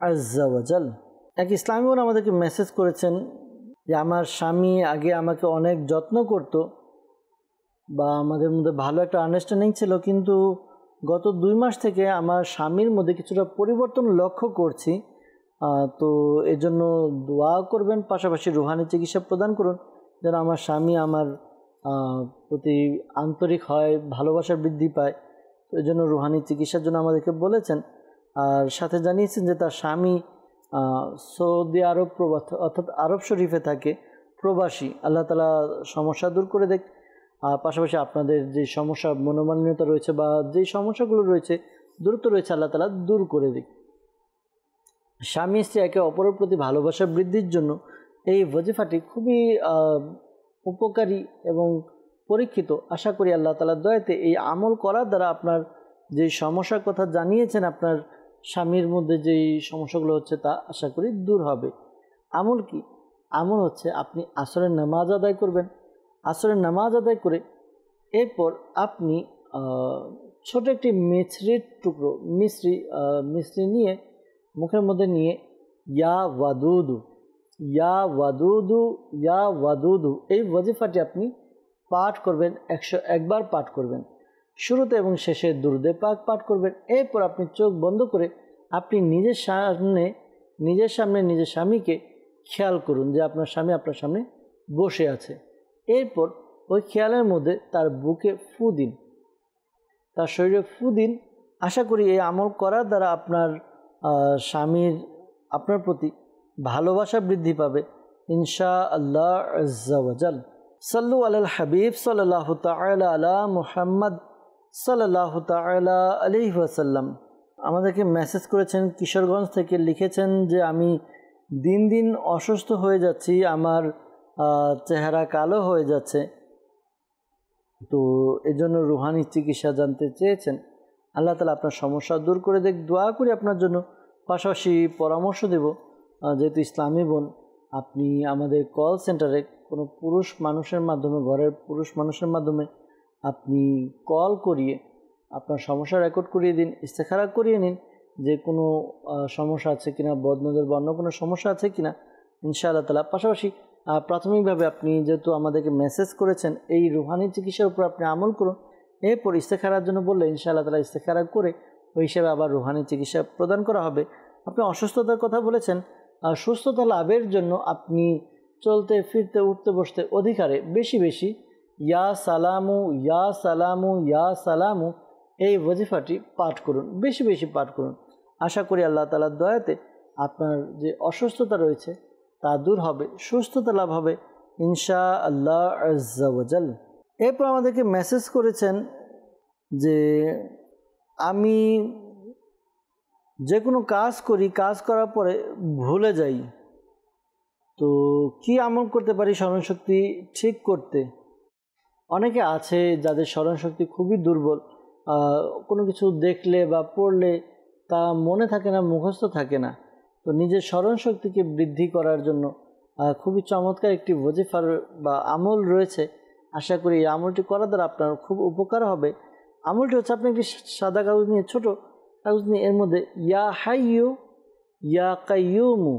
Speaker 2: আজ্জা ওয়া জাল। এক ইসলামী বোন আমাদেরকে মেসেজ করেছেন যে আমার স্বামী আগে আমাকে অনেক যত্ন করত বা আমাদের মধ্যে ভালো একটা আন্ডারস্ট্যান্ডিং ছিল, কিন্তু গত 2 মাস থেকে আমার স্বামীর মধ্যে কিছুটা পরিবর্তন লক্ষ্য করছি। তো এর জন্য দোয়া করবেন, পাশাপাশি রুহানি চিকিৎসা প্রদান করুন, যেন আমার স্বামী আমার প্রতি আন্তরিক হয়, ভালোবাসা বৃদ্ধি পায়। তো এই জন্য রুহানি চিকিৎসার জন্য আমাদেরকে বলেছেন। আর সাথে জানিয়েছেন যে তার স্বামী সৌদি আরব অর্থাৎ আরব শরীফে থাকে, প্রবাসী। আল্লাহ তাআলা সমস্যা দূর করে দেখ। পাশাপাশি আপনাদের যে সমস্যা, মনোমালিন্যতা রয়েছে বা যেই সমস্যাগুলো রয়েছে, দূরত্ব রয়েছে, আল্লাহ তাআলা দূর করে দিক। স্বামী স্ত্রী একে অপরের প্রতি ভালোবাসা বৃদ্ধির জন্য এই ওয়াজিফাটি খুবই উপকারী এবং পরীক্ষিত। আশা করি আল্লাহ তাআলার দয়াতে এই আমল করার দ্বারা আপনার যেই সমস্যার কথা জানিয়েছেন, আপনার স্বামীর মধ্যে যেই সমস্যাগুলো হচ্ছে তা আশা করি দূর হবে। আমল কি? আমল হচ্ছে আপনি আসরের নামাজ আদায় করবেন। আসরের নামাজ আদায় করে এরপর আপনি ছোট একটি মিছরির টুকরো, মিছরি নিয়ে মুখের মধ্যে নিয়ে ইয়া ওয়াদুদু ইয়া ওয়াদুদু ইয়া ওয়াদুদু, এই ওয়াজিফাটি আপনি পাঠ করবেন। 101 বার পাঠ করবেন। শুরুতে এবং শেষে দুরুদে পাক পাঠ করবেন। এরপর আপনি চোখ বন্ধ করে আপনি নিজের সামনে নিজের স্বামীকে খেয়াল করুন যে আপনার স্বামী আপনার সামনে বসে আছে। এরপর ওই খেয়ালের মধ্যে তার বুকে ফু দিন, তার শরীরে ফু দিন। আশা করি এই আমল করার দ্বারা আপনার স্বামীর আপনার প্রতি ভালোবাসা বৃদ্ধি পাবে ইনশাআল্লাহ আজ্জা ওয়া জাল। সাল্লু আলাল হাবিব সাল্লাল্লাহু তাআলা আলা মুহাম্মদ সাল্লাল্লাহু তাআলা আলাইহি ওয়াসাল্লাম। আমাদেরকে মেসেজ করেছেন কিশোরগঞ্জ থেকে, লিখেছেন যে আমি দিন দিন অসুস্থ হয়ে যাচ্ছি, আমার চেহারা কালো হয়ে যাচ্ছে। তো এজন্য রুহানি চিকিৎসা জানতে চেয়েছেন। আল্লাহ তাআলা আপনার সমস্যা দূর করে দেখ, দোয়া করি আপনার জন্য। পাশাপাশি পরামর্শ দেব, যেহেতু ইসলামী বোন, আপনি আমাদের কল সেন্টারে কোনো পুরুষ মানুষের মাধ্যমে, ঘরের পুরুষ মানুষের মাধ্যমে আপনি কল করিয়ে আপনার সমস্যা রেকর্ড করিয়ে দিন, ইস্তেখারা করিয়ে নিন যে কোনো সমস্যা আছে কিনা, বদনজর বা অন্য কোনো সমস্যা আছে কিনা, ইনশাআল্লাহ তাআলা। পাশাপাশি প্রাথমিকভাবে আপনি যেহেতু আমাদেরকে মেসেজ করেছেন, এই রুহানি চিকিৎসার উপর আপনি আমল করুন। এরপর ইস্তেখারার জন্য বললে ইনশাআল্লাহ তাআলা ইস্তেখারা করে ওই হিসাবে আবার রুহানি চিকিৎসা প্রদান করা হবে। আপনি অসুস্থতার কথা বলেছেন, সুস্থতা লাভের জন্য আপনি চলতে ফিরতে উঠতে বসতে অধিকারে বেশি বেশি ইয়া সালামু ইয়া সালামু ইয়া সালামু এই ওয়াজিফাটি পাঠ করুন, বেশি বেশি পাঠ করুন। আশা করি আল্লাহ তাআলার দয়াতে আপনার যে অসুস্থতা রয়েছে তা দূর হবে, সুস্থতা লাভ হবে ইনশাআল্লাহ আজ্জা ওয়া জাল। এরপর আমাদেরকে মেসেজ করেছেন যে আমি যে কোনো কাজ করি, কাজ করার পরে ভুলে যাই, তো কি আমল করতে পারি স্মরণশক্তি ঠিক করতে? অনেকে আছে যাদের স্মরণশক্তি খুবই দুর্বল, কোনো কিছু দেখলে বা পড়লে তা মনে থাকে না, মুখস্থ থাকে না। তো নিজের স্মরণশক্তিকে বৃদ্ধি করার জন্য খুবই চমৎকার একটি ওয়াজিফার বা আমল রয়েছে। আশা করি এই আমলটি করার দ্বারা আপনার খুব উপকার হবে। আমলটি হচ্ছে, আপনি একটি সাদা কাগজ নিয়ে, ছোট কাগজ নিয়ে, এর মধ্যে ইয়া হাইয়ু ইয়া কাইয়ুমু,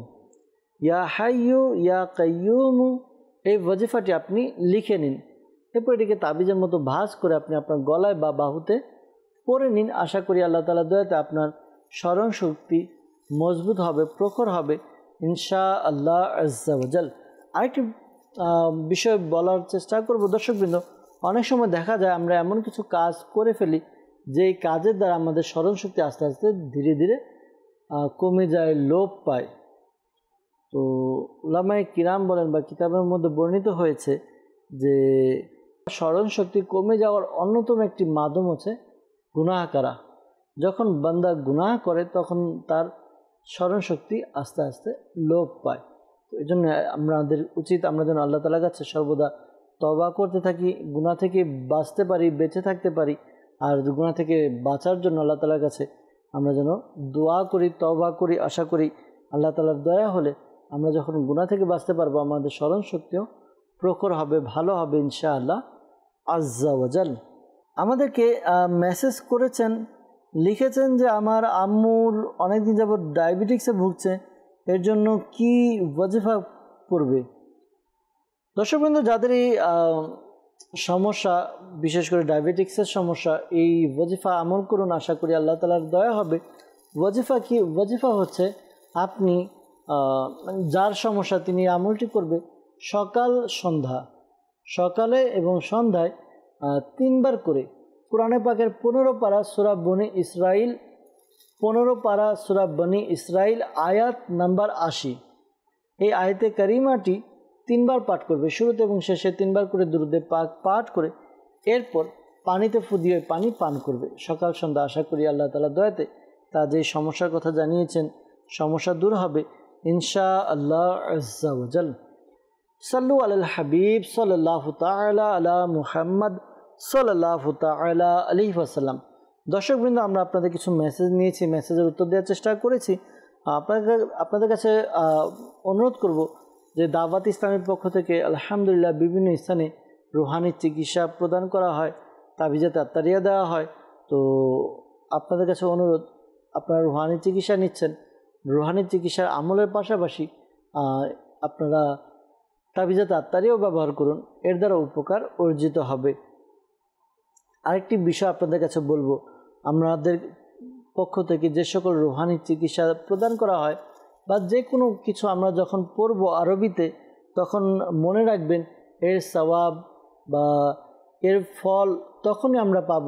Speaker 2: ইয়া হাইয়ু ইয়া কাইয়ুমু এই ওয়াজিফাটি আপনি লিখে নিন। এরপর এটিকে তাবিজের মতো ভাঁজ করে আপনি আপনার গলায় বা বাহুতে পরে নিন। আশা করি আল্লাহ তাআলার দয়াতে আপনার স্মরণ শক্তি মজবুত হবে, প্রখর হবে ইনশাআল্লাহ আজ্জা ওয়া জাল। আরেকটি বিষয় বলার চেষ্টা করব দর্শকবৃন্দ, অনেক সময় দেখা যায় আমরা এমন কিছু কাজ করে ফেলি যে কাজের দ্বারা আমাদের স্মরণ শক্তি আস্তে আস্তে ধীরে ধীরে কমে যায়, লোপ পায়। তো উলামায়ে কিরাম বলেন বা কিতাবের মধ্যে বর্ণিত হয়েছে যে স্মরণ শক্তি কমে যাওয়ার অন্যতম একটি মাধ্যম হচ্ছে গুনাহ করা। যখন বান্দা গুনাহ করে তখন তার স্মরণ শক্তি আস্তে আস্তে লোপ পায়। তো এই জন্য আমাদের উচিত আমরা যেন আল্লাহ তাআলার কাছে সর্বদা তওবা করতে থাকি, গুনাহ থেকে বাঁচতে পারি, বেঁচে থাকতে পারি। আর গুনাহ থেকে বাঁচার জন্য আল্লাহ তাআলার কাছে আমরা যেন দোয়া করি, তওবা করি। আশা করি আল্লাহ তাআলার দয়া হলে আমরা যখন গুনাহ থেকে বাঁচতে পারবো, আমাদের স্মরণ শক্তিও প্রখর হবে, ভালো হবে ইনশাআল্লাহ আজ্জা ওয়া জাল। আমাদেরকে মেসেজ করেছেন, লিখেছেন যে আমার আম্মুর অনেকদিন যাবত ডায়াবেটিক্সে ভুগছে, এর জন্য কি ওয়াজিফা পড়বে? দর্শকবৃন্দ, যাদের এই সমস্যা, বিশেষ করে ডায়াবেটিক্সের সমস্যা, এই ওয়াজিফা আমল করুন। আশা করি আল্লাহ তাআলার দয়া হবে। ওয়াজিফা কি? ওয়াজিফা হচ্ছে আপনি যার সমস্যা তিনি আমলটি করবে সকাল সন্ধ্যা, সকালে এবং সন্ধ্যায় 3 বার করে কোরআনে পাকের 15 পারা সূরা বনী ইসরাইল, 15 পারা সূরা বনী ইসরাইল আয়াত নাম্বার 80, এই আয়াতে কারিমাটি 3 বার পাঠ করবে। শুরুতে এবং শেষে 3 বার করে দুরূদে পাক পাঠ করে এরপর পানিতে ফু দিয়ে পানি পান করবে সকাল সন্ধ্যা। আশা করি আল্লাহ তাআলার দয়াতে তা যে সমস্যার কথা জানিয়েছেন সমস্যা দূর হবে ইনশাআল্লাহ আজ্জা ওয়া জাল। সাল্লু আলাল হাবিব সাল্লাল্লাহু তাআলা আলা মুহাম্মদ সাল্লাল্লাহু তাআলা আলাইহি ওয়াসাল্লাম। দর্শকবৃন্দ, আমরা আপনাদের কিছু মেসেজ নিয়েছি, মেসেজের উত্তর দেওয়ার চেষ্টা করেছি। আপনাদের কাছে অনুরোধ করব যে দাওয়াত ইসলামের পক্ষ থেকে আলহামদুলিল্লাহ বিভিন্ন স্থানে রুহানি চিকিৎসা প্রদান করা হয়, তাবিজাতে আত্তারিয়া দেওয়া হয়। তো আপনাদের কাছে অনুরোধ, আপনারা রুহানি চিকিৎসা নিচ্ছেন, রুহানি চিকিৎসার আমলের পাশাপাশি আপনারা তাবিজাতে আত্তারিয়াও ব্যবহার করুন, এর দ্বারা উপকার অর্জিত হবে। আরেকটি বিষয় আপনাদের কাছে বলবো, আমাদের পক্ষ থেকে যে সকল রুহানি চিকিৎসা প্রদান করা হয় বা যে কোনো কিছু আমরা যখন পড়ব আরবিতে, তখন মনে রাখবেন এর সওয়াব বা এর ফল তখনই আমরা পাব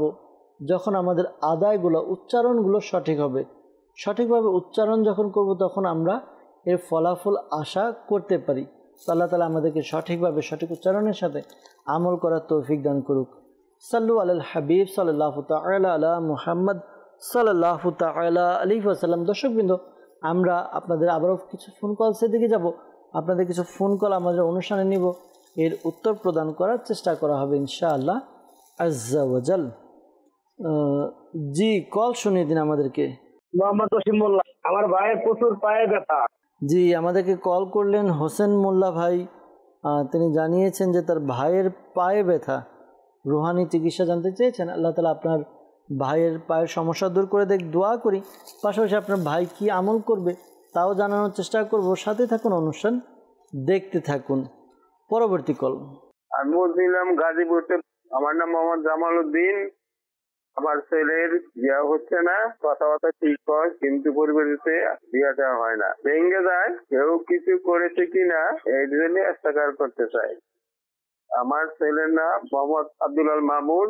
Speaker 2: যখন আমাদের আদায়গুলো, উচ্চারণগুলো সঠিক হবে। সঠিকভাবে উচ্চারণ যখন করব তখন আমরা এর ফলাফল আশা করতে পারি। আল্লাহ তাআলা আমাদেরকে সঠিকভাবে সঠিক উচ্চারণের সাথে আমল করার তৌফিক দান করুক। সাল্লু আলাল হাবিব সাল্লাল্লাহু তাআলা আলা মুহাম্মদ সাল্লাল্লাহু তাআলা আলাইহি ওয়াসাল্লাম। দর্শকবৃন্দ, আমরা আপনাদের আবারও কিছু ফোন কলসের দিকে যাব। আপনাদের কিছু ফোন কল আমাদের অনুষ্ঠানে নিব, এর উত্তর প্রদান করার চেষ্টা করা হবে ইনশাআল্লাহ আজ্জা ওয়া জাল। জি, কল শুনিয়ে দিন আমাদেরকে।
Speaker 4: মোহাম্মদ জসিম মোল্লা, আমার ভাইয়ের প্রচুর পায়ে ব্যথা।
Speaker 2: জি, আমাদেরকে কল করলেন হোসেন মোল্লা ভাই। তিনি জানিয়েছেন যে তার ভাইয়ের পায়ে ব্যথা, রুহানি চিকিৎসা জানতে চেয়েছেন। আল্লাহ তাআলা আপনার ভাইয়ের পায়ের সমস্যা দূর করে দেখ, দোয়া করি। পাশাপাশি আপনার ভাই কি আমল করবে তাও জানানোর চেষ্টা করব। সাথে থাকুন, অনুষ্ঠান দেখতে থাকুন। পরবর্তী কল।
Speaker 6: আমি বলছিলাম গাজীপুরতে, আমার নাম মোহাম্মদ জামাল উদ্দিন। আমার ছেলের বিয়ে হচ্ছে না, কথাবার্তা ঠিক হয় কিন্তু পরিবারেতে বিয়ে দেওয়া হয় না, ভেঙে যায়। কেউ কিছু করেছে কিনা এই জন্য ইস্তেগফার করতে চাই। আমার ছেলের নাম মোহাম্মদ আব্দুল আল মামুন,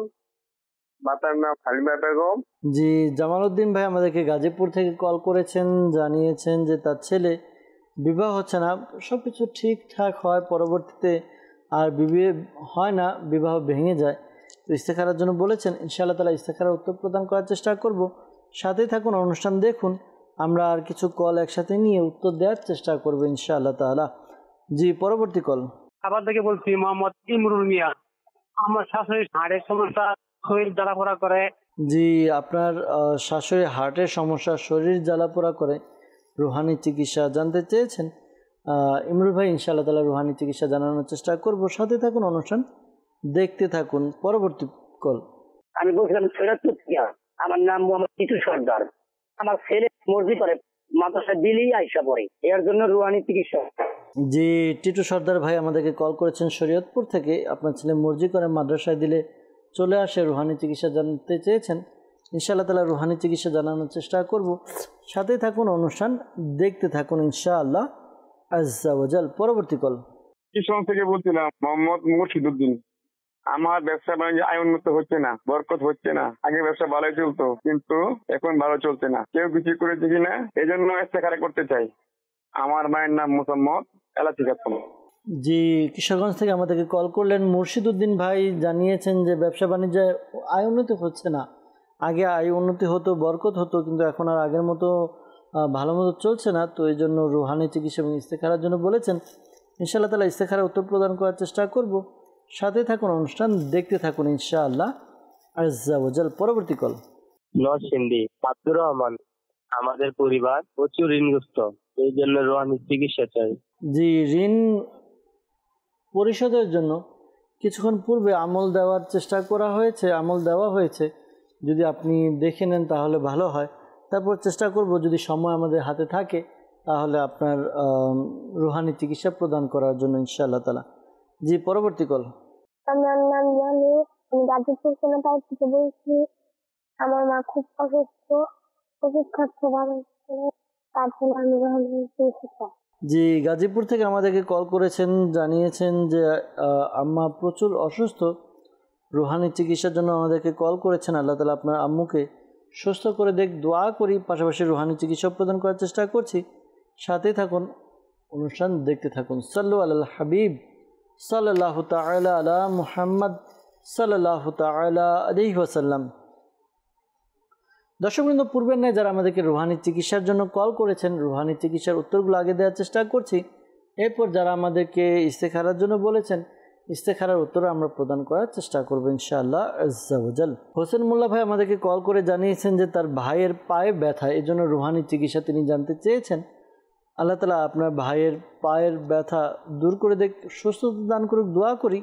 Speaker 6: মাতার নাম হালিমা বেগম।
Speaker 2: জি, জামাল উদ্দিন ভাই আমাদেরকে গাজীপুর থেকে কল করেছেন, জানিয়েছেন যে তার ছেলে বিবাহ হচ্ছে না, সব কিছু ঠিকঠাক হয়, পরবর্তীতে আর বিবাহ হয় না, বিবাহ ভেঙে যায়, তো ইস্তেখারার জন্য বলেছেন। ইনশাআল্লাহ তাআলা ইস্তেখারার উত্তর প্রদান করার চেষ্টা করব। সাথেই থাকুন, অনুষ্ঠান দেখুন। আমরা আর কিছু কল একসাথে নিয়ে উত্তর দেওয়ার চেষ্টা করব ইনশাআল্লাহ তাআলা। জি, পরবর্তী কল।
Speaker 7: আবার থেকে বলছি, মোহাম্মদ ইমরুল মিয়া। আমার শাশুড়ির হাড়ের সমস্যা, শরীর জ্বালাপোড়া করে।
Speaker 2: জি, আপনার শাশুড়ির হার্টের সমস্যা, শরীর জ্বালাপোড়া করে, রুহানি চিকিৎসা জানতে চেয়েছেন। ইমরুল ভাই, ইনশাআল্লাহ তাআলা রুহানি চিকিৎসা জানানোর চেষ্টা করব। সাথে থাকুন, অনুষ্ঠান দেখতে থাকুন। পরবর্তী কল।
Speaker 8: আমি বলছিলাম সৈয়দপুর থেকে, আমার নাম মোহাম্মদ টিটু সর্দার। আমার ছেলে মসজিদ করে মাদ্রাসা দিলেই আইসা পড়ে, এর জন্য রুহানি চিকিৎসা।
Speaker 2: জি, টিটু সর্দার ভাই আমাদেরকে কল করেছেন শরীয়তপুর থেকে। আপনার ছেলে মসজিদ করে মাদ্রাসায় দিলে চলে আসে, রুহানি চিকিৎসা জানতে চেয়েছেন। ইনশাআল্লাহ তাআলা রুহানি চিকিৎসা জানানোর চেষ্টা করব। সাথে থাকুন, অনুষ্ঠান দেখতে থাকুন ইনশাআল্লাহ আজ্জা ওয়াজাল। পরবর্তী কল।
Speaker 6: কিশোর থেকে বলছিলাম, মোহাম্মদ মুর্শিদুদ্দিন। আমার ব্যবসা বাণিজ্য আয় উন্নত হচ্ছে না, বরকত হচ্ছে না। আগে ব্যবসা ভালোই চলতো, কিন্তু এখন ভালো চলছে না। কেউ কিছু করে দেখি না, এই জন্য ইস্তেখারা করতে চাই। আমার মায়ের নাম মোসাম্মদ এলাচি খাতুন।
Speaker 2: জি, কিশোরগঞ্জ থেকে আমাদেরকে কল করলেন মুর্শিদুদ্দিন ভাই। জানিয়েছেন যে ব্যবসা বাণিজ্যে আয় উন্নতি হচ্ছে না। আগে আয় উন্নতি হতো, বরকত হতো, কিন্তু এখন আর আগের মতো ভালো মতো চলছে না। তো এই জন্য রুহানি চিকিৎসা এবং ইস্তেখারার জন্য বলেছেন। ইনশাআল্লাহ তাআলা ইস্তেখারার উত্তর প্রদান করার চেষ্টা করব। সাথে থাকুন, অনুষ্ঠান দেখতে থাকুন ইনশাআল্লাহ আজ্জা ওয়াজাল। পরবর্তী কল।
Speaker 7: নরসিংদী, আব্দুর রহমান। আমাদের পরিবার প্রচুর ঋণগ্রস্ত, এই জন্য রুহানি চিকিৎসা চাই।
Speaker 2: জি, ঋণ পরিশোধের জন্য কিছুক্ষণ পূর্বে আমল দেওয়ার চেষ্টা করা হয়েছে, আমল দেওয়া হয়েছে। যদি আপনি দেখে নেন তাহলে ভালো হয়। তারপর চেষ্টা করব, যদি সময় আমাদের হাতে থাকে তাহলে আপনার রুহানি চিকিৎসা প্রদান করার জন্য ইনশাআল্লাহ তাআলা। জি, পরবর্তী কল।
Speaker 9: আমার নাম জানি, আমি গাজীপুর কোনাপাড়া থেকে বলছি। আমার মা খুব অসুস্থ, ওষুধ খাচ্ছে ভালো, তার জন্য আমি রুহানি চিকিৎসা চাই।
Speaker 2: জি, গাজীপুর থেকে আমাদেরকে কল করেছেন, জানিয়েছেন যে আম্মা প্রচুর অসুস্থ, রুহানি চিকিৎসার জন্য আমাদেরকে কল করেছেন। আল্লাহ তাআলা আপনার আম্মুকে সুস্থ করে দেখ, দোয়া করি। পাশাপাশি রুহানি চিকিৎসা প্রদান করার চেষ্টা করছি। সাথে থাকুন, অনুষ্ঠান দেখতে থাকুন। সাল্লু আলাল হাবিব সাল্লাল্লাহু তাআলা আলা মুহাম্মদ সাল্লাল্লাহু তাআলা আলাইহি ওয়াসাল্লাম। দর্শকবৃন্দ, পূর্বের ন্যায় যারা আমাদেরকে রুহানি চিকিৎসার জন্য কল করেছেন, রুহানি চিকিৎসার উত্তরগুলো আগে দেওয়ার চেষ্টা করছি। এরপর যারা আমাদেরকে ইস্তেখারার জন্য বলেছেন, ইস্তেখারার উত্তর আমরা প্রদান করার চেষ্টা করব ইনশাআল্লাহ আজ্জা ওয়াজাল। হোসেন মোল্লা ভাই আমাদেরকে কল করে জানিয়েছেন যে তার ভাইয়ের পায়ে ব্যথা, এই জন্য রুহানি চিকিৎসা তিনি জানতে চেয়েছেন। আল্লাহ তাআলা আপনার ভাইয়ের পায়ের ব্যথা দূর করে দেখ, সুস্থতা দান করুক, দোয়া করি।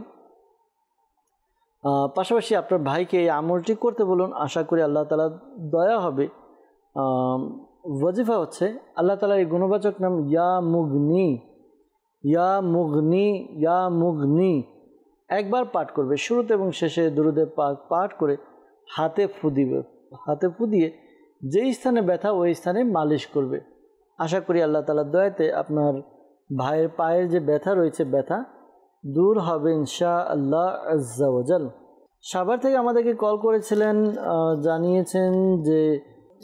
Speaker 2: পাশাপাশি আপনার ভাইকে এই আমলটি করতে বলুন, আশা করি আল্লাহ তাআলা দয়া হবে। ওয়াজিফা হচ্ছে আল্লাহ তাআলার এই গুণবাচক নাম ইয়া মুগনি, ইয়া মুগনি, ইয়া মুগনি একবার পাঠ করবে, শুরুতে এবং শেষে দুরুদে পাক পাঠ করে হাতে ফু দিবে। হাতে ফু দিয়ে যেই স্থানে ব্যথা ওই স্থানে মালিশ করবে। আশা করি আল্লাহ তাআলার দয়াতে আপনার ভাইয়ের পায়ের যে ব্যথা রয়েছে, ব্যথা দূর হবে ইনশাআল্লাহ আজ্জা ওয়াজাল। সাভার থেকে আমাদেরকে কল করেছিলেন, জানিয়েছেন যে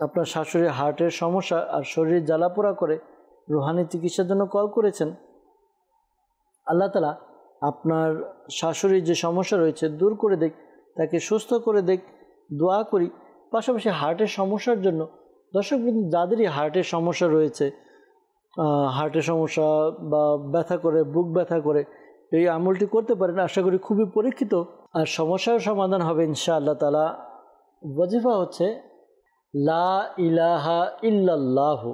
Speaker 2: আপনার শাশুড়ির হার্টের সমস্যা আর শরীর জ্বালাপোড়া করে, রুহানি চিকিৎসার জন্য কল করেছেন। আল্লাহ তাআলা আপনার শাশুড়ির যে সমস্যা রয়েছে দূর করে দেখ, তাকে সুস্থ করে দেখ, দোয়া করি। পাশাপাশি হার্টের সমস্যার জন্য দর্শক যাদেরই হার্টের সমস্যা রয়েছে, হার্টের সমস্যা বা ব্যথা করে, বুক ব্যথা করে, এই আমলটি করতে পারেন। আশা করি খুবই পরীক্ষিত আর সমস্যার সমাধান হবে ইনশাআল্লাহ তাআলা। ওয়াজিফা হচ্ছে লা ইলাহা ইল্লাল্লাহু,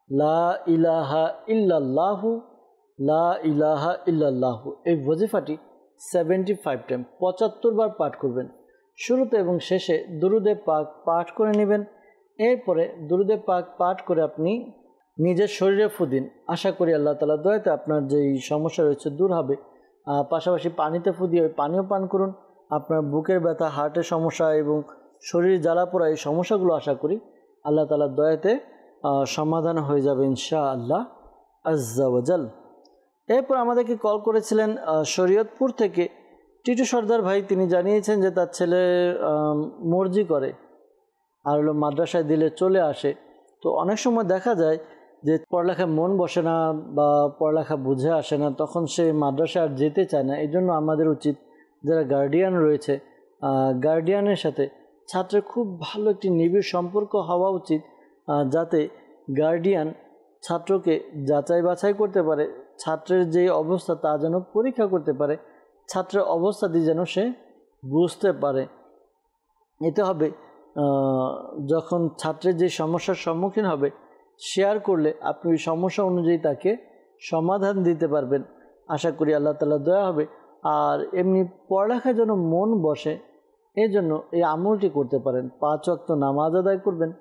Speaker 2: লা ইলাহা ইল্লাল্লাহু, লা ইলাহা ইল্লাল্লাহু। এই ওয়াজিফাটি 75 টাইম 75 বার পাঠ করবেন। শুরুতে এবং শেষে দুরুদে পাক পাঠ করে নেবেন। এরপরে দুরুদে পাক পাঠ করে আপনি নিজের শরীরে ফু দিন। আশা করি আল্লাহ তাআলার দয়াতে আপনার যেই সমস্যা রয়েছে দূর হবে। পাশাপাশি পানিতে ফু দিয়ে পানিও পান করুন। আপনার বুকের ব্যথা, হার্টের সমস্যা এবং শরীর জ্বালাপোড়া, এই সমস্যাগুলো আশা করি আল্লাহ তাআলার দয়াতে সমাধান হয়ে যাবে ইনশাআল্লাহ আজ্জা ওয়াজাল। এরপর আমাদেরকে কল করেছিলেন শরীয়তপুর থেকে টিটু সর্দার ভাই। তিনি জানিয়েছেন যে তার ছেলে মর্জি করে আর মাদ্রাসায় দিলে চলে আসে। তো অনেক সময় দেখা যায় যে পড়ালেখায় মন বসে না বা পড়ালেখা বুঝে আসে না, তখন সে মাদ্রাসায় আর যেতে চায় না। এই জন্য আমাদের উচিত যারা গার্ডিয়ান রয়েছে, গার্ডিয়ানের সাথে ছাত্রের খুব ভালো একটি নিবিড় সম্পর্ক হওয়া উচিত, যাতে গার্ডিয়ান ছাত্রকে যাচাই বাছাই করতে পারে, ছাত্রের যে অবস্থা তা যেন পরীক্ষা করতে পারে, ছাত্রের অবস্থাটি যেন সে বুঝতে পারে। এতে হবে যখন ছাত্রের যে সমস্যার সম্মুখীন হবে শেয়ার করলে আপনি ওই সমস্যা অনুযায়ী তাকে সমাধান দিতে পারবেন। আশা করি আল্লাহ তাআলা দয়া হবে। আর এমনি পড়ালেখায় যেন মন বসে, এই জন্য এই আমলটি করতে পারেন। 5 ওয়াক্ত নামাজ আদায় করবেন।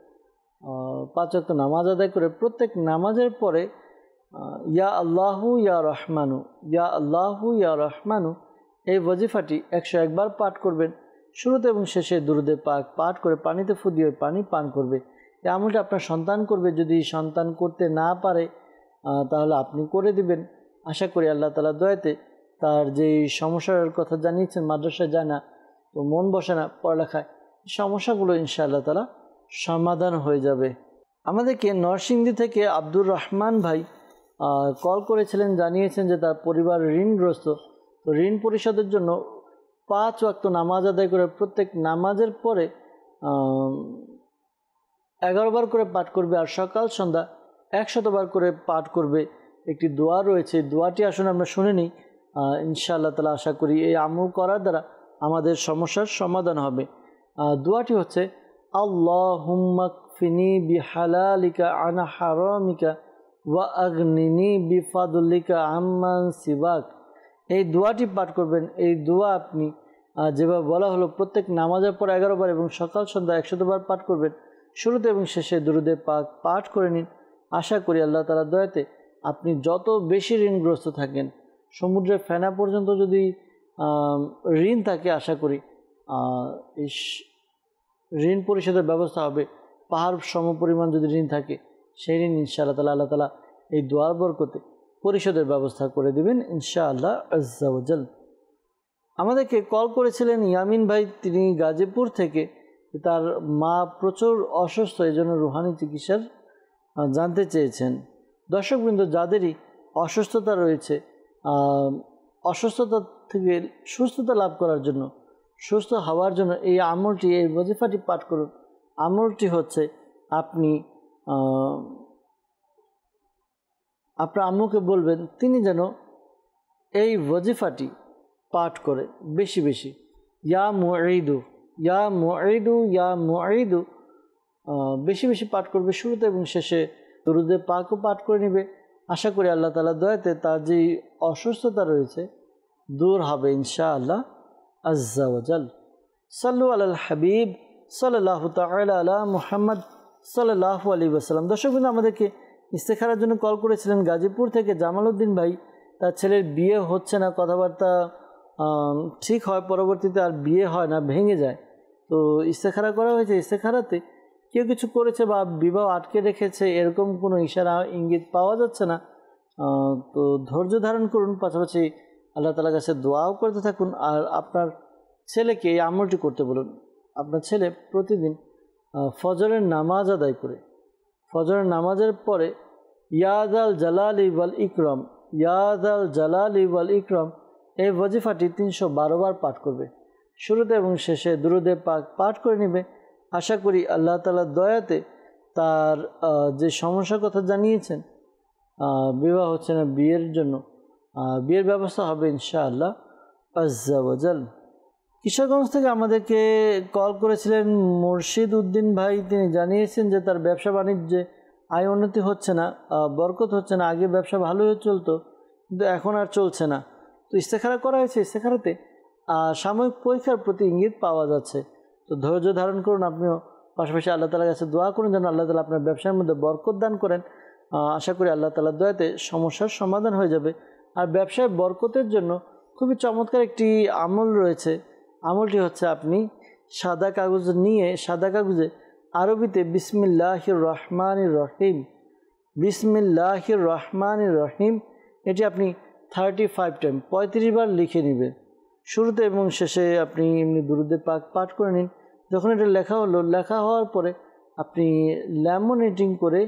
Speaker 2: 5 ওয়াক্ত নামাজ আদায় করে প্রত্যেক নামাজের পরে ইয়া আল্লাহু ইয়া রহমানু, ইয়া আল্লাহু ইয়া রহমানু এই ওয়াজিফাটি 101 বার পাঠ করবেন। শুরুতে এবং শেষে দুরুদে পাক পাঠ করে পানিতে ফু দিয়ে পানি পান করবে। এই আমলটা আপনার সন্তান করবে। যদি সন্তান করতে না পারে তাহলে আপনি করে দিবেন। আশা করি আল্লাহ তাআলা দয়াতে তার যেই সমস্যার কথা জানিয়েছেন, মাদ্রাসায় যায় না, তো মন বসে না পড়ালেখায়, সমস্যাগুলো ইনশাআল্লাহ তাআলা সমাধান হয়ে যাবে। আমাদেরকে নরসিংদী থেকে আব্দুর রহমান ভাই কল করেছিলেন, জানিয়েছেন যে তার পরিবার ঋণগ্রস্ত। তো ঋণ পরিশোধের জন্য 5 ওয়াক্ত নামাজ আদায় করে প্রত্যেক নামাজের পরে 11 বার করে পাঠ করবে, আর সকাল সন্ধ্যা 100 বার করে পাঠ করবে। একটি দোয়া রয়েছে, দোয়াটি আসলে আমরা শুনে নিই। ইনশাআল্লাহ তাআলা আশা করি এই আমল করার দ্বারা আমাদের সমস্যার সমাধান হবে। দোয়াটি হচ্ছে আল্লাহুম্মা কফিনি বিহালালিকা আন হারামিকা ওয়া আগনিনি বিফাদলিকা আম্মান সিওয়াক। এই দোয়াটি পাঠ করবেন। এই দোয়া আপনি যেভাবে বলা হলো প্রত্যেক নামাজের পর 11 বার এবং সকাল সন্ধ্যা 100 বার পাঠ করবেন। শুরুতে এবং শেষে দুরুদে পাক পাঠ করে নিন। আশা করি আল্লাহ তাআলার দয়াতে আপনি যত বেশি ঋণগ্রস্ত থাকেন, সমুদ্রের ফেনা পর্যন্ত যদি ঋণ থাকে, আশা করি এই ঋণ পরিশোধের ব্যবস্থা হবে। পাহাড় সমপরিমাণ যদি ঋণ থাকে, সেই ঋণ ইনশাআল্লাহ তাআলা আল্লাহ তাআলা এই দোয়ার বরকতে পরিশোধের ব্যবস্থা করে দেবেন ইনশাআল্লাহ আজ্জা ওয়া জাল। আমাদেরকে কল করেছিলেন ইয়ামিন ভাই, তিনি গাজীপুর থেকে। তার মা প্রচুর অসুস্থ, এই জন্য রুহানি চিকিৎসার জানতে চেয়েছেন। দর্শকবৃন্দ, যাদেরই অসুস্থতা রয়েছে, অসুস্থতা থেকে সুস্থতা লাভ করার জন্য, সুস্থ হওয়ার জন্য এই আমলটি, এই ওয়াজিফাটি পাঠ করুন। আমলটি হচ্ছে আপনি আপনার আম্মুকে বলবেন তিনি যেন এই ওয়াজিফাটি পাঠ করে বেশি বেশি, ইয়া মুঈদু, ইয়া মুঈদু, ইয়া মুঈদু বেশি বেশি পাঠ করবে। শুরুতে এবং শেষে দুরুদে পাকও পাঠ করে নেবে। আশা করি আল্লাহ তাআলার দয়াতে তার যে অসুস্থতা রয়েছে দূর হবে ইনশাআল্লাহ আজ্জা ওয়া জাল। সাল্লু আলাল হাবিব সাল্লাল্লাহু তাআলা আলা মুহাম্মদ সাল্লাল্লাহু আলাইহি ওয়াসাল্লাম। দর্শকবৃন্দ, আমাদেরকে ইস্তেখারার জন্য কল করেছিলেন গাজীপুর থেকে জামাল উদ্দিন ভাই। তার ছেলের বিয়ে হচ্ছে না, কথাবার্তা ঠিক হয়, পরবর্তীতে আর বিয়ে হয় না, ভেঙে যায়। তো ইস্তেখারা করা হয়েছে। ইস্তেখারাতে কেউ কিছু করেছে বা বিবাহ আটকে রেখেছে, এরকম কোনো ইশারা ইঙ্গিত পাওয়া যাচ্ছে না। তো ধৈর্য ধারণ করুন, পাশাপাশি আল্লাহ তাআলার কাছে দোয়াও করতে থাকুন। আর আপনার ছেলেকে এই আমলটি করতে বলুন। আপনার ছেলে প্রতিদিন ফজরের নামাজ আদায় করে, ফজরের নামাজের পরে ইয়াদাল জালালি ওয়াল ইকরাম, ইয়াদাল জালালি ওয়াল ইকরাম এই ওয়াজিফাটি 312 বার পাঠ করবে। শুরুতে এবং শেষে দুরুদে পাক পাঠ করে নেবে। আশা করি আল্লাহ তাআলার দয়াতে তার যে সমস্যার কথা জানিয়েছেন, বিবাহ হচ্ছে না, বিয়ের জন্য বিয়ের ব্যবস্থা হবে ইনশাআল্লাহ আজ্জা ওয়া জাল। কিশোরগঞ্জ থেকে আমাদেরকে কল করেছিলেন মুর্শিদ উদ্দিন ভাই। তিনি জানিয়েছেন যে তার ব্যবসা বাণিজ্যে আয় উন্নতি হচ্ছে না, বরকত হচ্ছে না। আগে ব্যবসা ভালোই চলতো, কিন্তু এখন আর চলছে না। তো ইস্তেখারা করা হয়েছে। ইস্তেখারাতে সাময়িক পরীক্ষার প্রতি ইঙ্গিত পাওয়া যাচ্ছে। তো ধৈর্য ধারণ করুন আপনিও, পাশাপাশি আল্লাহ তাআলার কাছে দোয়া করুন যেন আল্লাহ তাআলা আপনার ব্যবসার মধ্যে বরকত দান করেন। আশা করি আল্লাহ তাআলার দয়াতে সমস্যার সমাধান হয়ে যাবে। আর ব্যবসায় বরকতের জন্য খুবই চমৎকার একটি আমল রয়েছে। আমলটি হচ্ছে আপনি সাদা কাগজ নিয়ে, সাদা কাগজে আরবিতে বিসমিল্লাহির রহমানির রহিম, বিসমিল্লাহির রহমানির রহিম এটি আপনি 35 টাইম 35 বার লিখে নেবেন। শুরুতে এবং শেষে আপনি এমনি দুরুদে পাক পাঠ করে নিন। যখন এটা লেখা হলো, লেখা হওয়ার পরে আপনি ল্যামিনেটিং করে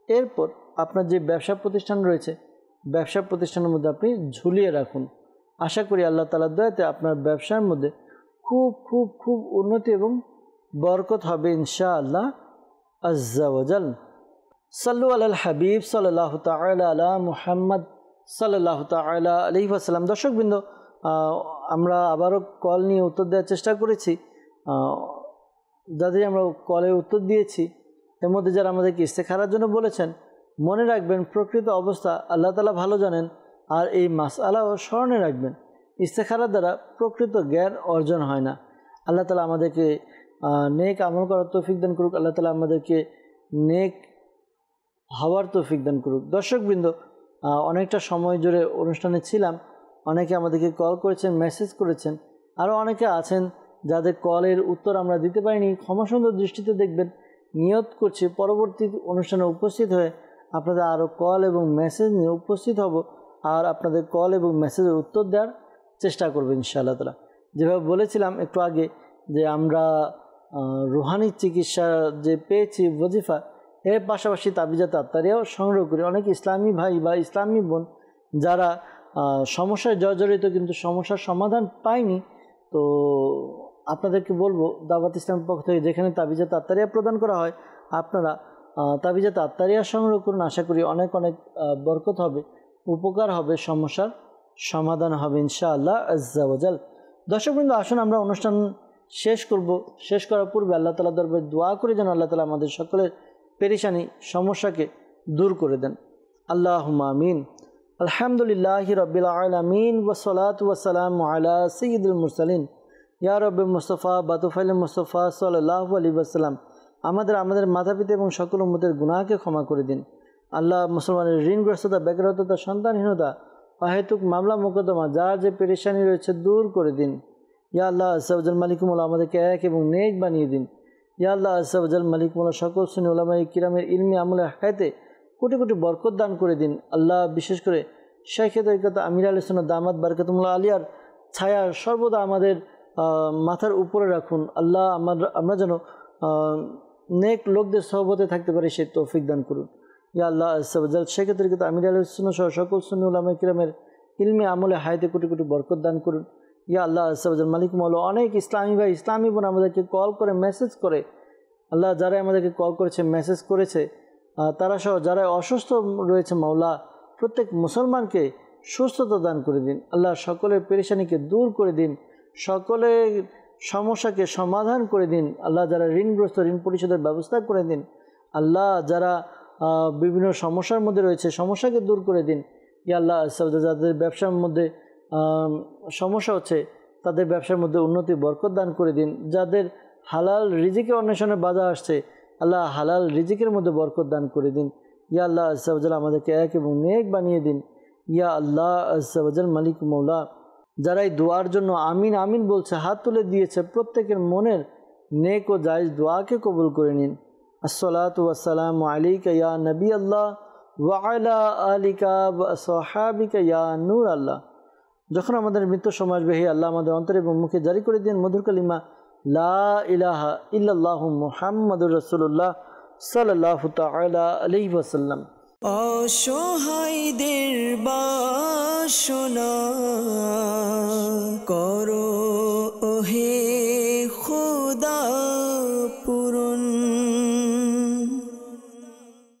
Speaker 2: এরপর আপনার যে ব্যবসা প্রতিষ্ঠান রয়েছে ব্যবসা প্রতিষ্ঠানের মধ্যে আপনি ঝুলিয়ে রাখুন। আশা করি আল্লাহ তাআলার দয়াতে আপনার ব্যবসার মধ্যে খুব খুব খুব উন্নতি এবং বরকত হবে ইনশাআল্লাহ আজ্জা ওয়া জাল। সাল্লু আলাল হাবিব সাল্লাল্লাহু তাআলা আলা মুহাম্মদ সাল্লাল্লাহু তাআলা আলাইহি ওয়াসাল্লাম। দর্শকবৃন্দ, আমরা আবারও কল নিয়ে উত্তর দেওয়ার চেষ্টা করেছি। যাদের আমরা কলের উত্তর দিয়েছি এর মধ্যে যারা আমাদেরকে ইস্তেখারার জন্য বলেছেন, মনে রাখবেন প্রকৃত অবস্থা আল্লাহ তাআলা ভালো জানেন। আর এই মাসআলাও স্মরণে রাখবেন, ইস্তেখারার দ্বারা প্রকৃত জ্ঞান অর্জন হয় না। আল্লাহ তাআলা আমাদেরকে নেক আমল করার তৌফিক দান করুক, আল্লাহ তাআলা আমাদেরকে নেক হওয়ার তৌফিক দান করুক। দর্শকবৃন্দ, অনেকটা সময় জুড়ে অনুষ্ঠানে ছিলাম, অনেকে আমাদেরকে কল করেছেন, মেসেজ করেছেন, আরও অনেকে আছেন যাদের কলের উত্তর আমরা দিতে পারিনি। ক্ষমা সুন্দর দৃষ্টিতে দেখবেন। নিয়ত করছি পরবর্তী অনুষ্ঠানে উপস্থিত হয়ে আপনাদের আরও কল এবং মেসেজ নিয়ে উপস্থিত হব, আর আপনাদের কল এবং মেসেজের উত্তর দেওয়ার চেষ্টা করব ইনশাআল্লাহ তাআলা। যেভাবে বলেছিলাম একটু আগে যে আমরা রুহানি চিকিৎসা যে পেয়েছি ওজিফা, এর পাশাপাশি তাবিজাত আত্তারিয়াও সংগ্রহ করি। অনেক ইসলামী ভাই বা ইসলামী বোন যারা সমস্যায় জর্জরিত কিন্তু সমস্যার সমাধান পায়নি, তো আপনাদেরকে বলবো দাওয়াত ইসলামের পক্ষ থেকে যেখানে তাবিজাত আত্তারিয়া প্রদান করা হয় আপনারা তাবিজাত আত্তারিয়া সংগ্রহ করুন। আশা করি অনেক অনেক বরকত হবে, উপকার হবে, সমস্যার সমাধান হবে ইনশাআল্লাহ আজ্জা ওয়া জাল। দর্শকবৃন্দ, আসুন আমরা অনুষ্ঠান শেষ করব। শেষ করার পূর্বে আল্লাহ তাআলার দরবারে দোয়া করে যেন আল্লাহ তাআলা আমাদের সকলের পেরেশানি সমস্যাকে দূর করে দেন। আল্লাহুম্মা আমিন। আলহামদুলিল্লাহি রাব্বিল আলামিন ওয়াসসালাতু ওয়াসসালামু আলা সাইয়্যিদিল মুরসালিন ইয়া রাব্বি মুস্তাফা বাতুফাইল মুস্তাফা সাল্লাল্লাহু আলাইহি ওয়াসাল্লাম। আমাদের মাতা পিতা এবং সকল উম্মতের গুনাহকে ক্ষমা করে দিন। আল্লাহ মুসলমানের ঋণগ্রস্ততা, বেকারত্বতা, সন্তানহীনতা, অহেতুক মামলা মোকদ্দমা যার যে পেরেশানি রয়েছে দূর করে দিন। ইয়া আল্লাহ আজ্জা ওয়া জাল মালিকুমুল্লাহ, আমাদেরকে এক এবং নেক বানিয়ে দিন। ইয়া আল্লাহ আজ্জা ওয়া জাল মালিকুমুল্লাহ, সকল সুন্নি উলামায়ে কিরামের ইলমি আমলে হায়াতে কোটি কোটি বরকত দান করে দিন। আল্লাহ বিশেষ করে শাইখে তরিকত আমির আহলে সুন্নাত দামাত বারাকাতুহুল্লাহ আলিয়ার ছায়া সর্বদা আমাদের মাথার উপরে রাখুন। আল্লাহ আমরা যেন নেক লোকদের সহবতে থাকতে পারি সেই তৌফিক দান করুন। ইয়া আল্লাহ আজ্জা ওয়া জাল শাইখে তরিকত আমির আহলে সুন্নাত সহ সকল সুন্নি উলামায়ে কিরামের ইলমি আমলে হায়াতে কোটি কোটি বরকত দান করুন। ইয়া আল্লাহ আজ্জা ওয়া জাল মালিকুমুল্লাহ, অনেক ইসলামী ভাই ইসলামী বোন আমাদেরকে কল করে মেসেজ করে, আল্লাহ যারা আমাদেরকে কল করেছে মেসেজ করেছে তারা সহ যারা অসুস্থ রয়েছে মাওলা প্রত্যেক মুসলমানকে সুস্থতা দান করে দিন। আল্লাহ সকলের পেরেশানিকে দূর করে দিন, সকলের সমস্যাকে সমাধান করে দিন। আল্লাহ যারা ঋণগ্রস্ত ঋণ পরিশোধের ব্যবস্থা করে দিন। আল্লাহ যারা বিভিন্ন সমস্যার মধ্যে রয়েছে সমস্যাকে দূর করে দিন। ইয়া আল্লাহ যাদের ব্যবসার মধ্যে সমস্যা হচ্ছে তাদের ব্যবসার মধ্যে উন্নতি বরকত দান করে দিন। যাদের হালাল রিজিকের অন্বেষণে বাধা আসছে আল্লাহ হালাল রিজিকের মধ্যে বরকত দান করে দিন। ইয়া আল্লাহ আজ্জা ওয়া জাল আমাদেরকে এক এবং নেক বানিয়ে দিন। ইয়া আল্লাহ আজ্জা ওয়া জাল মালিক মৌলা, যারা এই দোয়ার জন্য আমিন আমিন বলছে, হাত তুলে দিয়েছে, প্রত্যেকের মনের নেক ও জায়েজ দোয়াকে কবুল করে নিন। আসসালাতু ওয়াসসালামু আলাইকা ইয়া নবী আল্লাহ ওয়া আলা আলিকা ওয়া আসহাবিকা ইয়া নূর আল্লাহ। যখন আমাদের মৃত্যু সময় আসবে, হে আল্লাহ আমাদের অন্তরে এবং মুখে জারি করে দিন মধুর কালিমা লা ইলাহা ইল্লাল্লাহু মুহাম্মাদুর রাসূলুল্লাহ সাল্লাল্লাহু তাআলা আলাইহি ওয়াসাল্লাম।
Speaker 1: অসহায়দের বাসনা